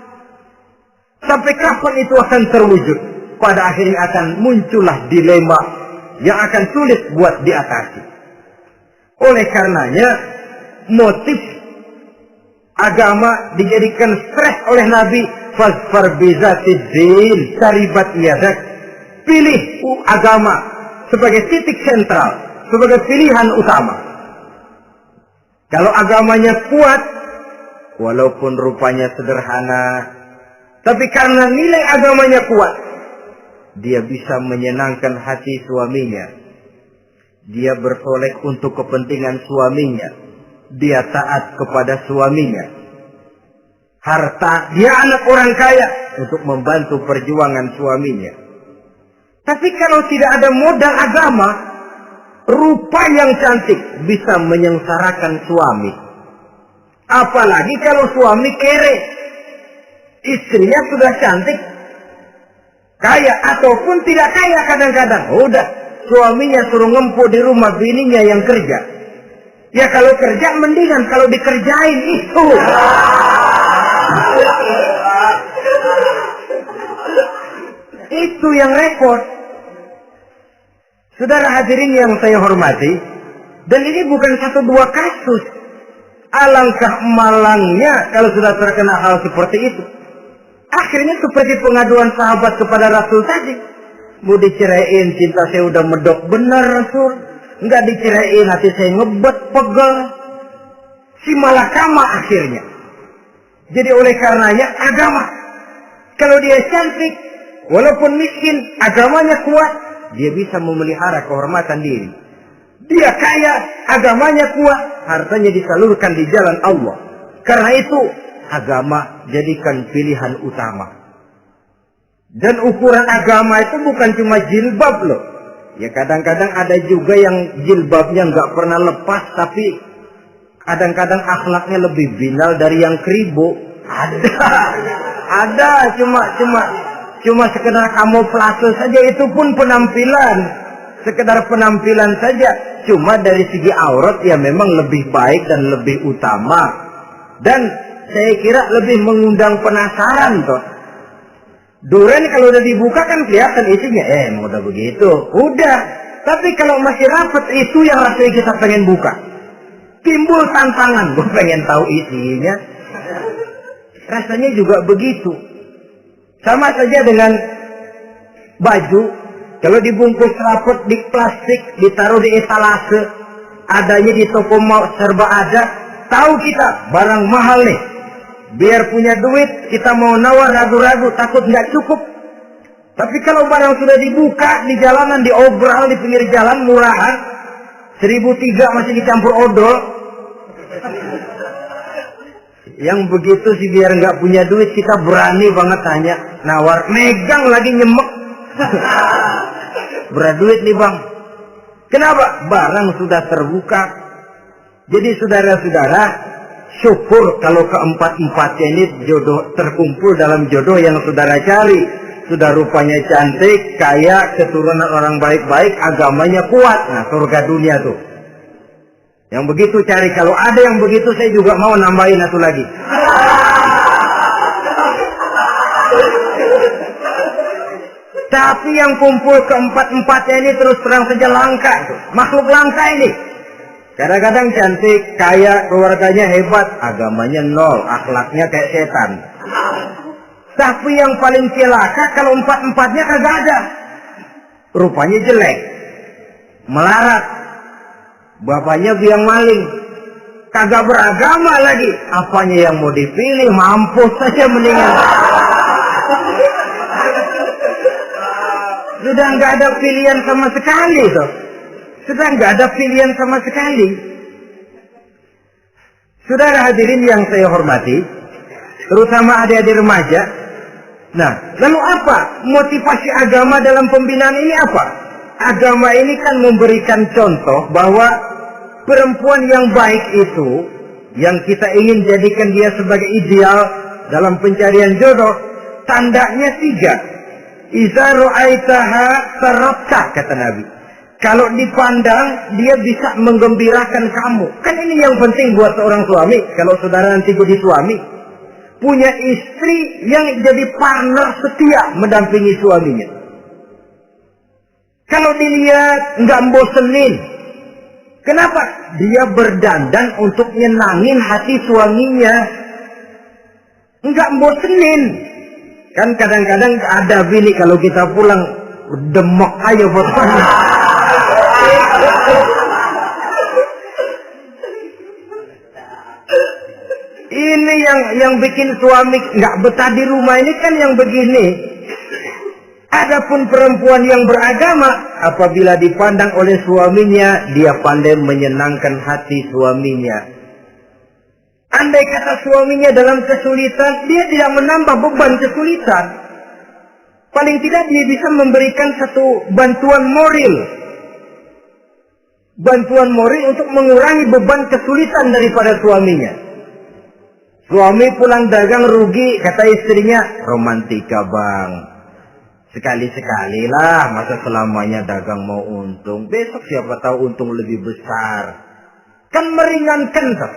Sampai kapan itu akan terwujud? Pada akhirnya akan muncullah dilema yang akan sulit buat diatasi. Oleh karenanya, motif agama dijadikan stres oleh Nabi fasfar bizatid din taribat yadak. Pilih agama sebagai titik sentral, sebagai pilihan utama. Kalau agamanya kuat, walaupun rupanya sederhana, tapi karena nilai agamanya kuat, dia bisa menyenangkan hati suaminya. Dia bersolek untuk kepentingan suaminya. Dia taat kepada suaminya. Harta, dia anak orang kaya untuk membantu perjuangan suaminya. Tapi kalau tidak ada modal agama, rupa yang cantik bisa menyengsarakan suami. Apalagi kalau suami kere. Istrinya sudah cantik, kaya ataupun tidak kaya kadang-kadang. Udah, suaminya suruh ngempuk di rumah, bininya yang kerja. Ya kalau kerja mendingan kalau dikerjain itu. Itu yang repot. Saudara hadirin yang saya hormati, dan ini bukan satu dua kasus. Alangkah malangnya kalau sudah terkena hal seperti itu. Akhirnya seperti pengaduan sahabat kepada Rasul tadi. Mau diceraiin, cinta saya udah medok benar Rasul. Enggak diceraiin, hati saya ngebet, pegel. Si malakama akhirnya. Jadi oleh karenanya agama. Kalau dia cantik, walaupun miskin, agamanya kuat, dia bisa memelihara kehormatan diri. Dia kaya, agamanya kuat, hartanya disalurkan di jalan Allah. Karena itu, agama jadikan pilihan utama. Dan ukuran agama itu bukan cuma jilbab loh. Ya kadang-kadang ada juga yang jilbabnya nggak pernah lepas, tapi kadang-kadang akhlaknya lebih binal dari yang keribu. Ada, cuma sekedar kamuflase saja, itu pun penampilan. Sekedar penampilan saja. Cuma dari segi aurat ya memang lebih baik dan lebih utama. Dan saya kira lebih mengundang penasaran toh. Duren kalau udah dibuka kan kelihatan isinya. Mau udah begitu. Udah. Tapi kalau masih rapat, itu yang rasanya kita pengen buka. Timbul tantangan. Gue pengen tahu isinya. Rasanya juga begitu. Sama saja dengan baju. Kalau dibungkus rapat di plastik, ditaruh di etalase, adanya di toko mau serba ada, tahu kita barang mahal nih. Biar punya duit, kita mau nawar ragu-ragu, takut nggak cukup. Tapi kalau barang sudah dibuka di jalanan, diobral di pinggir jalan, murahan, 1.003 masih dicampur odol. Yang begitu sih biar nggak punya duit, kita berani banget tanya, nawar, megang lagi nyemek. Berat duit nih bang. Kenapa? Barang sudah terbuka. Jadi saudara-saudara, syukur kalau keempat-empatnya ini jodoh terkumpul dalam jodoh yang saudara cari. Sudah rupanya cantik, kaya, keturunan orang baik-baik, agamanya kuat. Nah, surga dunia tuh. Yang begitu cari. Kalau ada yang begitu, saya juga mau nambahin satu lagi. Tapi yang kumpul keempat-empatnya ini terus terang saja langka. Makhluk langka ini. Kadang-kadang cantik, kaya, keluarganya hebat, agamanya nol, akhlaknya kayak setan. Tapi yang paling celaka kalau empat-empatnya kagak ada. Rupanya jelek, melarat, bapaknya biang maling, kagak beragama lagi. Apanya yang mau dipilih, mampus saja mendingan. Sudah nggak ada pilihan sama sekali toh. Sudah nggak ada pilihan sama sekali. Saudara hadirin yang saya hormati, terutama adik-adik remaja. Nah, lalu apa motivasi agama dalam pembinaan ini apa? Agama ini kan memberikan contoh bahwa perempuan yang baik itu, yang kita ingin jadikan dia sebagai ideal dalam pencarian jodoh, tandanya 3. Iza ra'aitaha sarabta, kata Nabi. Kalau dipandang, dia bisa menggembirakan kamu. Kan ini yang penting buat seorang suami. Kalau saudara nanti jadi suami, punya istri yang jadi partner setia mendampingi suaminya. Kalau dilihat nggak bosenin. Kenapa? Dia berdandan untuk nyenangin hati suaminya. Nggak bosenin. Kan kadang-kadang ada bini kalau kita pulang demok aja fotonya. Ini yang bikin suami nggak betah di rumah ini kan yang begini. Adapun perempuan yang beragama, apabila dipandang oleh suaminya, dia pandai menyenangkan hati suaminya. Andai kata suaminya dalam kesulitan, dia tidak menambah beban kesulitan. Paling tidak dia bisa memberikan satu bantuan moral. Bantuan moral untuk mengurangi beban kesulitan daripada suaminya. Suami pulang dagang rugi, kata istrinya, romantika bang. Sekali-sekali lah, masa selamanya dagang mau untung. Besok siapa tahu untung lebih besar. Kan meringankan toh.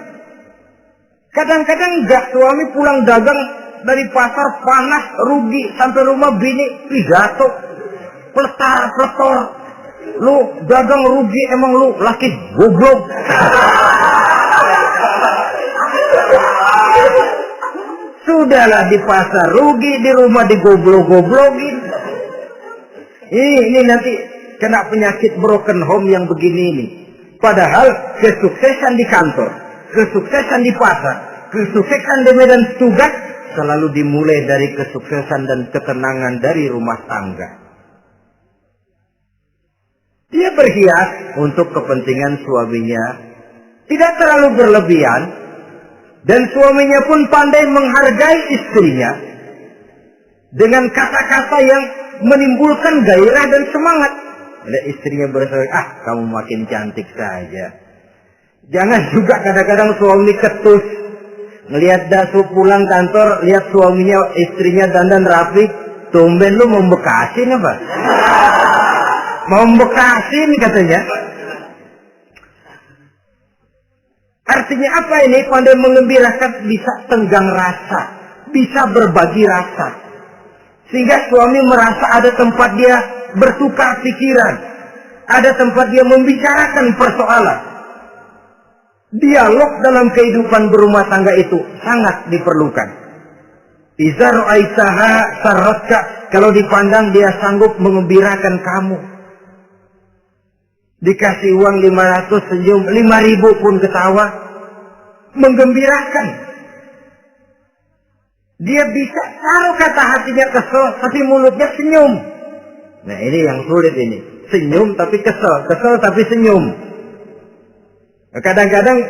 Kadang-kadang enggak, suami pulang dagang dari pasar panas, rugi, sampai rumah bini pidato, pletar-pletor. Lu dagang rugi, emang lu laki goblok. Sudahlah di pasar rugi, di rumah digoblok-goblokin. Ini nanti kena penyakit broken home yang begini ini. Padahal kesuksesan di kantor, kesuksesan di pasar, kesuksesan di medan tugas selalu dimulai dari kesuksesan dan ketenangan dari rumah tangga. Dia berhias untuk kepentingan suaminya, tidak terlalu berlebihan, dan suaminya pun pandai menghargai istrinya dengan kata-kata yang menimbulkan gairah dan semangat. Istrinya berkata, kamu makin cantik saja. Jangan juga kadang-kadang suami ketus. Ngelihat dasu pulang kantor, lihat suaminya, istrinya dandan rapi, tumben lu mau bekasin apa? Mau bekasin katanya. Artinya apa ini? Pandai mengembirakan, bisa tenggang rasa, bisa berbagi rasa. Sehingga suami merasa ada tempat dia bertukar pikiran, ada tempat dia membicarakan persoalan. Dialog dalam kehidupan berumah tangga itu sangat diperlukan. Iza ra'aitaha sarratka, kalau dipandang dia sanggup mengembirakan kamu. Dikasih uang 500 senyum, 5.000 pun ketawa, menggembirakan. Dia bisa taruh kata hatinya kesel, tapi mulutnya senyum. Nah ini yang sulit ini. Senyum tapi kesel, kesel tapi senyum. Kadang-kadang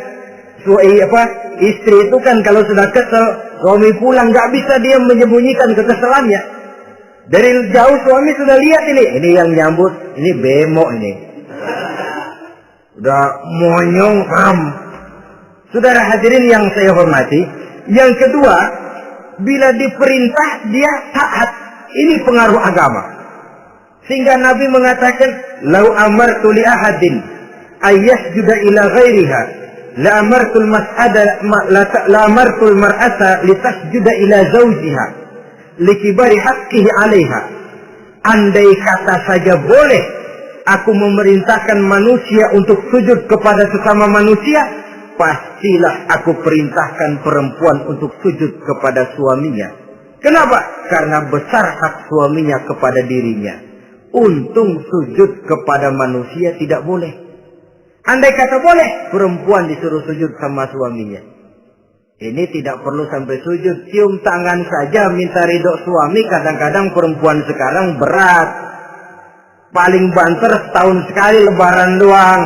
istri itu kan kalau sudah kesel, suami pulang nggak bisa dia menyembunyikan kekesalannya. Dari jauh suami sudah lihat ini yang nyambut, ini bemo ini. Udah monyong, Saudara hadirin yang saya hormati, yang kedua, bila diperintah dia taat. Ini pengaruh agama. Sehingga Nabi mengatakan, "Lau amartu li ahadin ayyasjuda ila ghairiha, la amartul mar'ata litasjuda ila zawjiha likibari haqqihi 'alaiha." Andai kata saja boleh aku memerintahkan manusia untuk sujud kepada sesama manusia, pastilah aku perintahkan perempuan untuk sujud kepada suaminya. Kenapa? Karena besar hak suaminya kepada dirinya. Untung sujud kepada manusia tidak boleh. Andai kata boleh, perempuan disuruh sujud sama suaminya. Ini tidak perlu sampai sujud, cium tangan saja minta ridho suami. Kadang-kadang perempuan sekarang berat. Paling banter setahun sekali lebaran doang.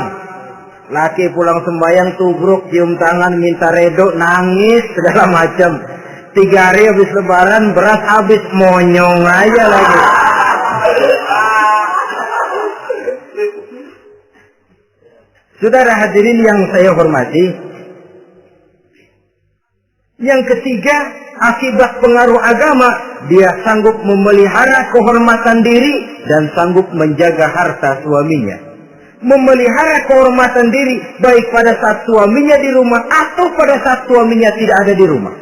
Laki pulang sembahyang tubruk, cium tangan, minta redo, nangis, segala macam. 3 hari habis lebaran, beras habis, monyong aja lagi. Saudara hadirin yang saya hormati, yang ketiga, akibat pengaruh agama, dia sanggup memelihara kehormatan diri dan sanggup menjaga harta suaminya. Memelihara kehormatan diri baik pada saat suaminya di rumah atau pada saat suaminya tidak ada di rumah.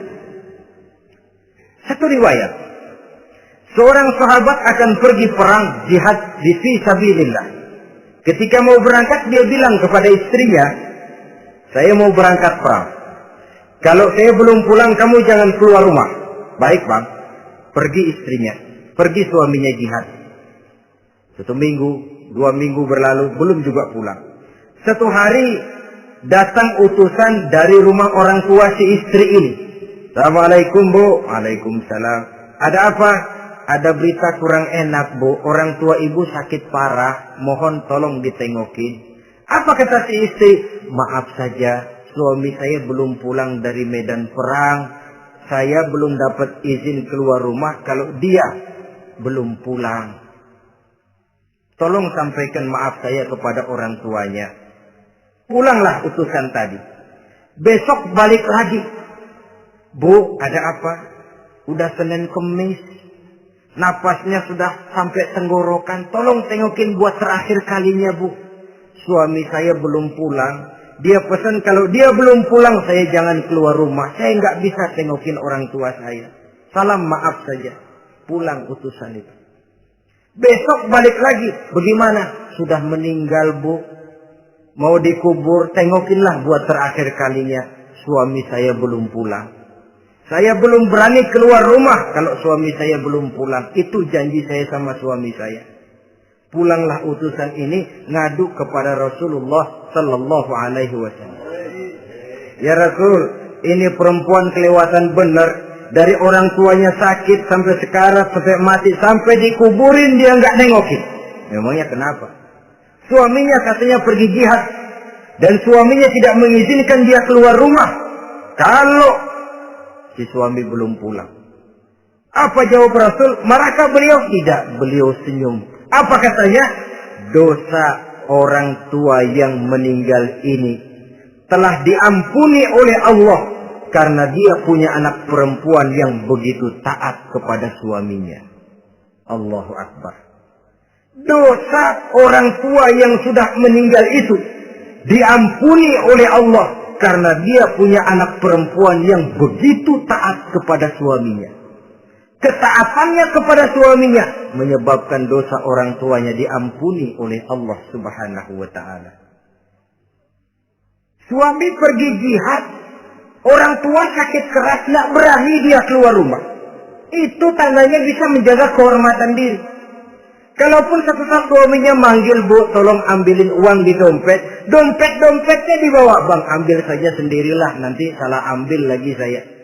Satu riwayat, seorang sahabat akan pergi perang jihad di fi sabilillah. Ketika mau berangkat dia bilang kepada istrinya, saya mau berangkat perang. Kalau saya belum pulang kamu jangan keluar rumah. Baik bang. pergi istrinya, pergi suaminya jihad. 1 minggu, 2 minggu berlalu, belum juga pulang. Satu hari datang utusan dari rumah orang tua si istri ini. Assalamualaikum Bu. Waalaikumsalam. Ada apa? Ada berita kurang enak Bu. Orang tua ibu sakit parah. Mohon tolong ditengokin. Apa kata si istri? Maaf saja, suami saya belum pulang dari medan perang. Saya belum dapat izin keluar rumah kalau dia belum pulang. Tolong sampaikan maaf saya kepada orang tuanya. Pulanglah utusan tadi. Besok balik lagi. Bu, ada apa? Udah Senin Kemis. Napasnya sudah sampai tenggorokan. Tolong tengokin buat terakhir kalinya Bu. Suami saya belum pulang. Dia pesan kalau dia belum pulang saya jangan keluar rumah. Saya nggak bisa tengokin orang tua saya. Salam maaf saja. Pulang utusan itu. Besok balik lagi. Bagaimana? Sudah meninggal Bu. Mau dikubur. Tengokinlah buat terakhir kalinya. Suami saya belum pulang. Saya belum berani keluar rumah kalau suami saya belum pulang. Itu janji saya sama suami saya. Pulanglah utusan ini ngadu kepada Rasulullah Sallallahu Alaihi Wasallam. Ya Rasul, ini perempuan kelewatan benar. Dari orang tuanya sakit sampai sekarat, sampai mati, sampai dikuburin dia nggak nengokin. Memangnya kenapa? Suaminya katanya pergi jihad dan suaminya tidak mengizinkan dia keluar rumah kalau si suami belum pulang. Apa jawab Rasul? Marahkah beliau? Tidak, beliau senyum. Apa katanya? Dosa orang tua yang meninggal ini telah diampuni oleh Allah karena dia punya anak perempuan yang begitu taat kepada suaminya. Allahu Akbar. Dosa orang tua yang sudah meninggal itu diampuni oleh Allah karena dia punya anak perempuan yang begitu taat kepada suaminya. Ketaatannya kepada suaminya menyebabkan dosa orang tuanya diampuni oleh Allah Subhanahu wa Ta'ala. Suami pergi jihad, orang tua sakit keras, tidak berani dia keluar rumah. Itu tandanya bisa menjaga kehormatan diri. Kalaupun satu saat suaminya manggil, Bu, tolong ambilin uang di dompet. Dompetnya dibawa, Bang, ambil saja sendirilah, nanti salah ambil lagi saya.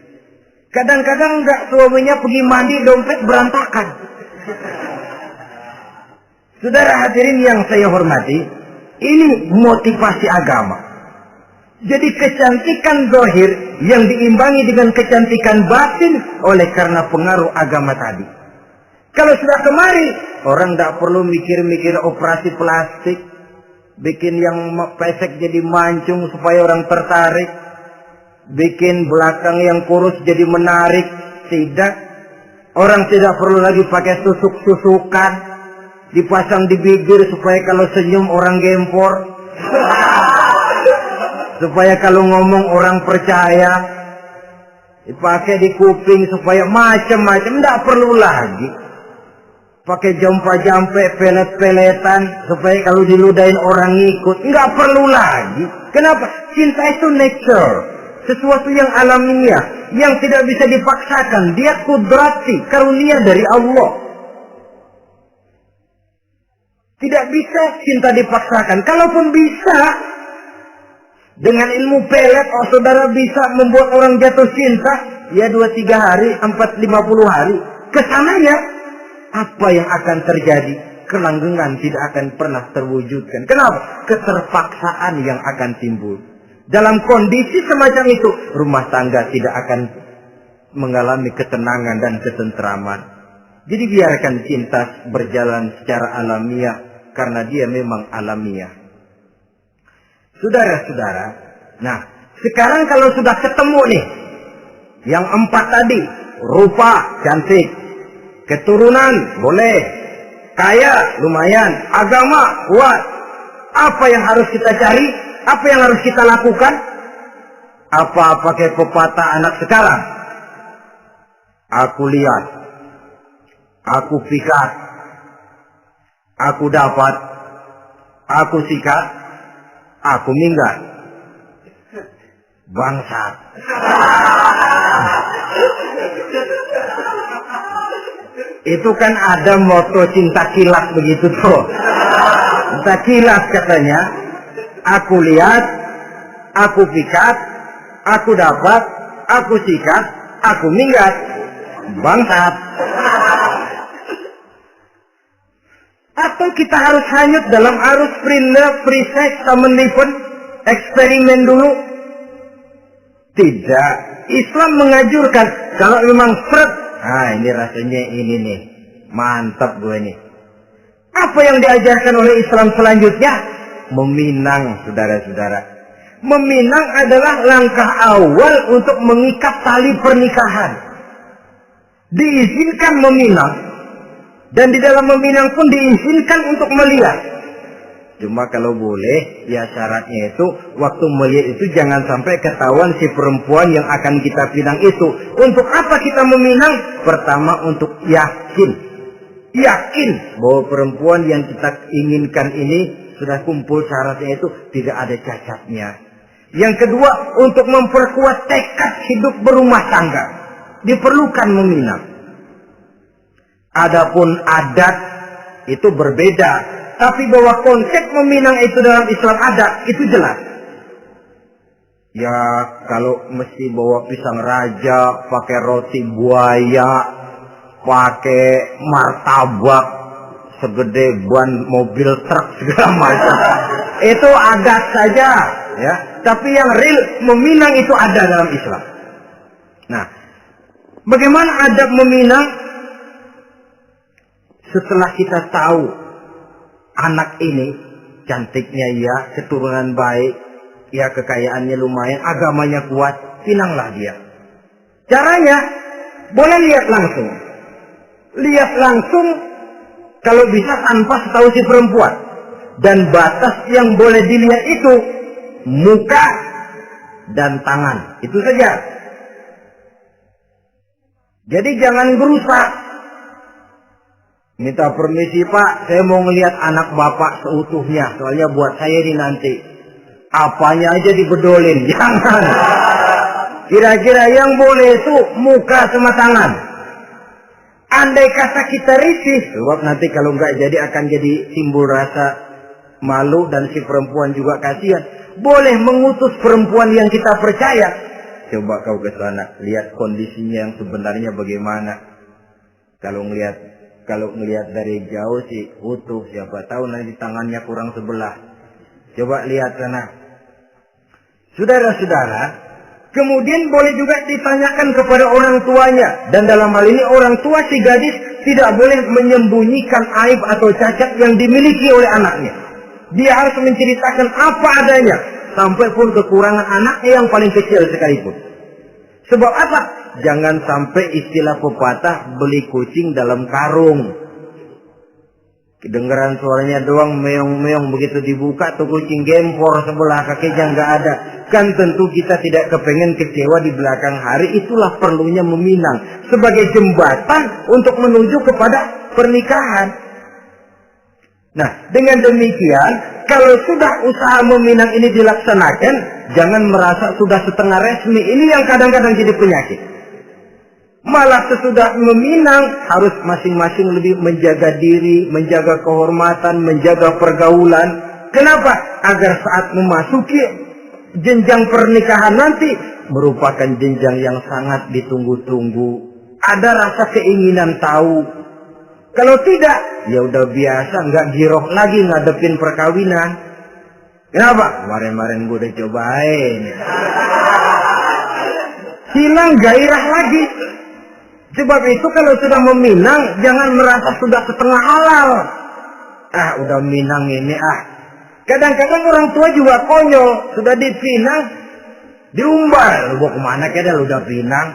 Kadang-kadang enggak, suaminya pergi mandi, dompet berantakan. Saudara hadirin yang saya hormati, ini motivasi agama. Jadi kecantikan zahir yang diimbangi dengan kecantikan batin oleh karena pengaruh agama tadi. Kalau sudah kemari, orang tidak perlu mikir-mikir operasi plastik, bikin yang pesek jadi mancung supaya orang tertarik, bikin belakang yang kurus jadi menarik. Tidak. Orang tidak perlu lagi pakai susuk-susukan, dipasang di bibir supaya kalau senyum orang gempor, supaya kalau ngomong orang percaya, dipakai di kuping supaya macam-macam. Tidak perlu lagi pakai jampa-jampe, pelet-peletan supaya kalau diludahin orang ngikut. Nggak perlu lagi. Kenapa? Cinta itu nature, sesuatu yang alamiah, yang tidak bisa dipaksakan. Dia kudrati, karunia dari Allah. Tidak bisa cinta dipaksakan. Kalaupun bisa, dengan ilmu pelet, oh saudara bisa membuat orang jatuh cinta, ya 2-3 hari, 4-50 hari. Kesananya, apa yang akan terjadi? Kelanggengan tidak akan pernah terwujudkan. Kenapa? Keterpaksaan yang akan timbul. Dalam kondisi semacam itu, rumah tangga tidak akan mengalami ketenangan dan ketentraman. Jadi biarkan cinta berjalan secara alamiah, karena dia memang alamiah. Saudara-saudara, nah sekarang kalau sudah ketemu nih, yang 4 tadi, rupa cantik, keturunan boleh, kaya lumayan, agama kuat. Apa yang harus kita cari? Apa yang harus kita lakukan? Apa pakai pepatah anak sekarang? Aku lihat, aku pikat, aku dapat, aku sikat, aku minggat. Bangsat. Itu kan ada moto cinta kilat begitu tuh. Cinta kilat katanya. Aku lihat, aku pikat, aku dapat, aku sikat, aku minggat. Bangsat. Atau kita harus hanyut dalam arus free love, free sex, common living, eksperimen dulu? Tidak. Islam menganjurkan kalau memang seret, ini rasanya ini nih, mantap gue nih. Apa yang diajarkan oleh Islam selanjutnya? Meminang, saudara-saudara. Meminang adalah langkah awal untuk mengikat tali pernikahan. Diizinkan meminang, dan di dalam meminang pun diizinkan untuk melihat. Cuma kalau boleh, ya syaratnya itu waktu melihat itu jangan sampai ketahuan si perempuan yang akan kita pinang itu. Untuk apa kita meminang? Pertama untuk yakin. Yakin bahwa perempuan yang kita inginkan ini sudah kumpul syaratnya itu tidak ada cacatnya. Yang kedua, untuk memperkuat tekad hidup berumah tangga. Diperlukan meminang. Adapun adat itu berbeda. Tapi bahwa konsep meminang itu dalam Islam ada, itu jelas. Ya, kalau mesti bawa pisang raja, pakai roti buaya, pakai martabak segede ban mobil truk segala macam. Itu adat saja, ya. Tapi yang real meminang itu ada dalam Islam. Nah, bagaimana adab meminang? Setelah kita tahu anak ini cantiknya ya, keturunan baik, ya kekayaannya lumayan, agamanya kuat, pinanglah dia. Caranya boleh lihat langsung. Lihat langsung kalau bisa tanpa setahu si perempuan. Dan batas yang boleh dilihat itu muka dan tangan. Itu saja. Jadi jangan berusaha. Minta permisi Pak, saya mau ngelihat anak bapak seutuhnya. Soalnya buat saya ini nanti. Apanya aja dibedolin. Jangan. Kira-kira yang boleh itu muka sama tangan. Andai kata kita risih. Sebab nanti kalau nggak jadi akan jadi timbul rasa malu. Dan si perempuan juga kasihan. Boleh mengutus perempuan yang kita percaya. Coba kau ke sana. Lihat kondisinya yang sebenarnya bagaimana. Kalau ngelihat dari jauh sih utuh, siapa tahu nanti tangannya kurang sebelah. Coba lihat sana. Saudara-saudara, kemudian boleh juga ditanyakan kepada orang tuanya. Dan dalam hal ini orang tua si gadis tidak boleh menyembunyikan aib atau cacat yang dimiliki oleh anaknya. Dia harus menceritakan apa adanya. Sampai pun kekurangan anaknya yang paling kecil sekalipun. Sebab apa? Jangan sampai istilah pepatah beli kucing dalam karung. Kedengaran suaranya doang meong-meong, begitu dibuka tuh kucing gempor sebelah kakinya nggak ada. Kan tentu kita tidak kepengen kecewa di belakang hari. Itulah perlunya meminang sebagai jembatan untuk menuju kepada pernikahan. Nah, dengan demikian kalau sudah usaha meminang ini dilaksanakan, jangan merasa sudah setengah resmi. Ini yang kadang-kadang jadi penyakit. Malah sesudah meminang harus masing-masing lebih menjaga diri, menjaga kehormatan, menjaga pergaulan. Kenapa? Agar saat memasuki jenjang pernikahan nanti merupakan jenjang yang sangat ditunggu-tunggu. Ada rasa keinginan tahu. Kalau tidak, ya udah biasa, nggak giroh lagi ngadepin perkawinan. Kenapa? Kemarin-kemarin gue udah cobain. Hilang gairah lagi. Sebab itu kalau sudah meminang, jangan merasa sudah setengah halal. Udah minang ini Kadang-kadang orang tua juga konyol. Sudah dipinang, diumbar. Lu mau kemana kayaknya lu udah pinang.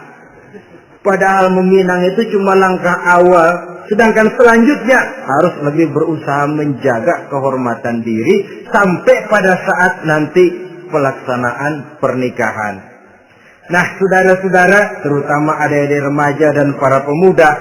Padahal meminang itu cuma langkah awal. Sedangkan selanjutnya harus lebih berusaha menjaga kehormatan diri. Sampai pada saat nanti pelaksanaan pernikahan. Nah, saudara-saudara, terutama adik-adik remaja dan para pemuda,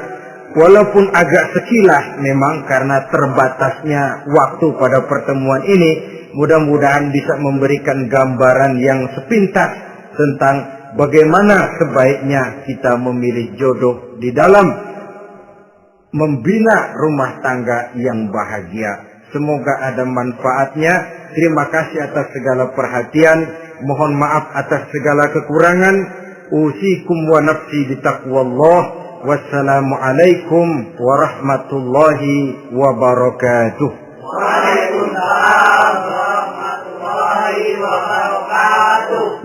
walaupun agak sekilas memang karena terbatasnya waktu pada pertemuan ini, mudah-mudahan bisa memberikan gambaran yang sepintas tentang bagaimana sebaiknya kita memilih jodoh di dalam membina rumah tangga yang bahagia. Semoga ada manfaatnya. Terima kasih atas segala perhatian. Mohon maaf atas segala kekurangan. Usikum wa nafsi bitaqwallah. Wassalamualaikum warahmatullahi wabarakatuh. Waalaikumsalam warahmatullahi wabarakatuh.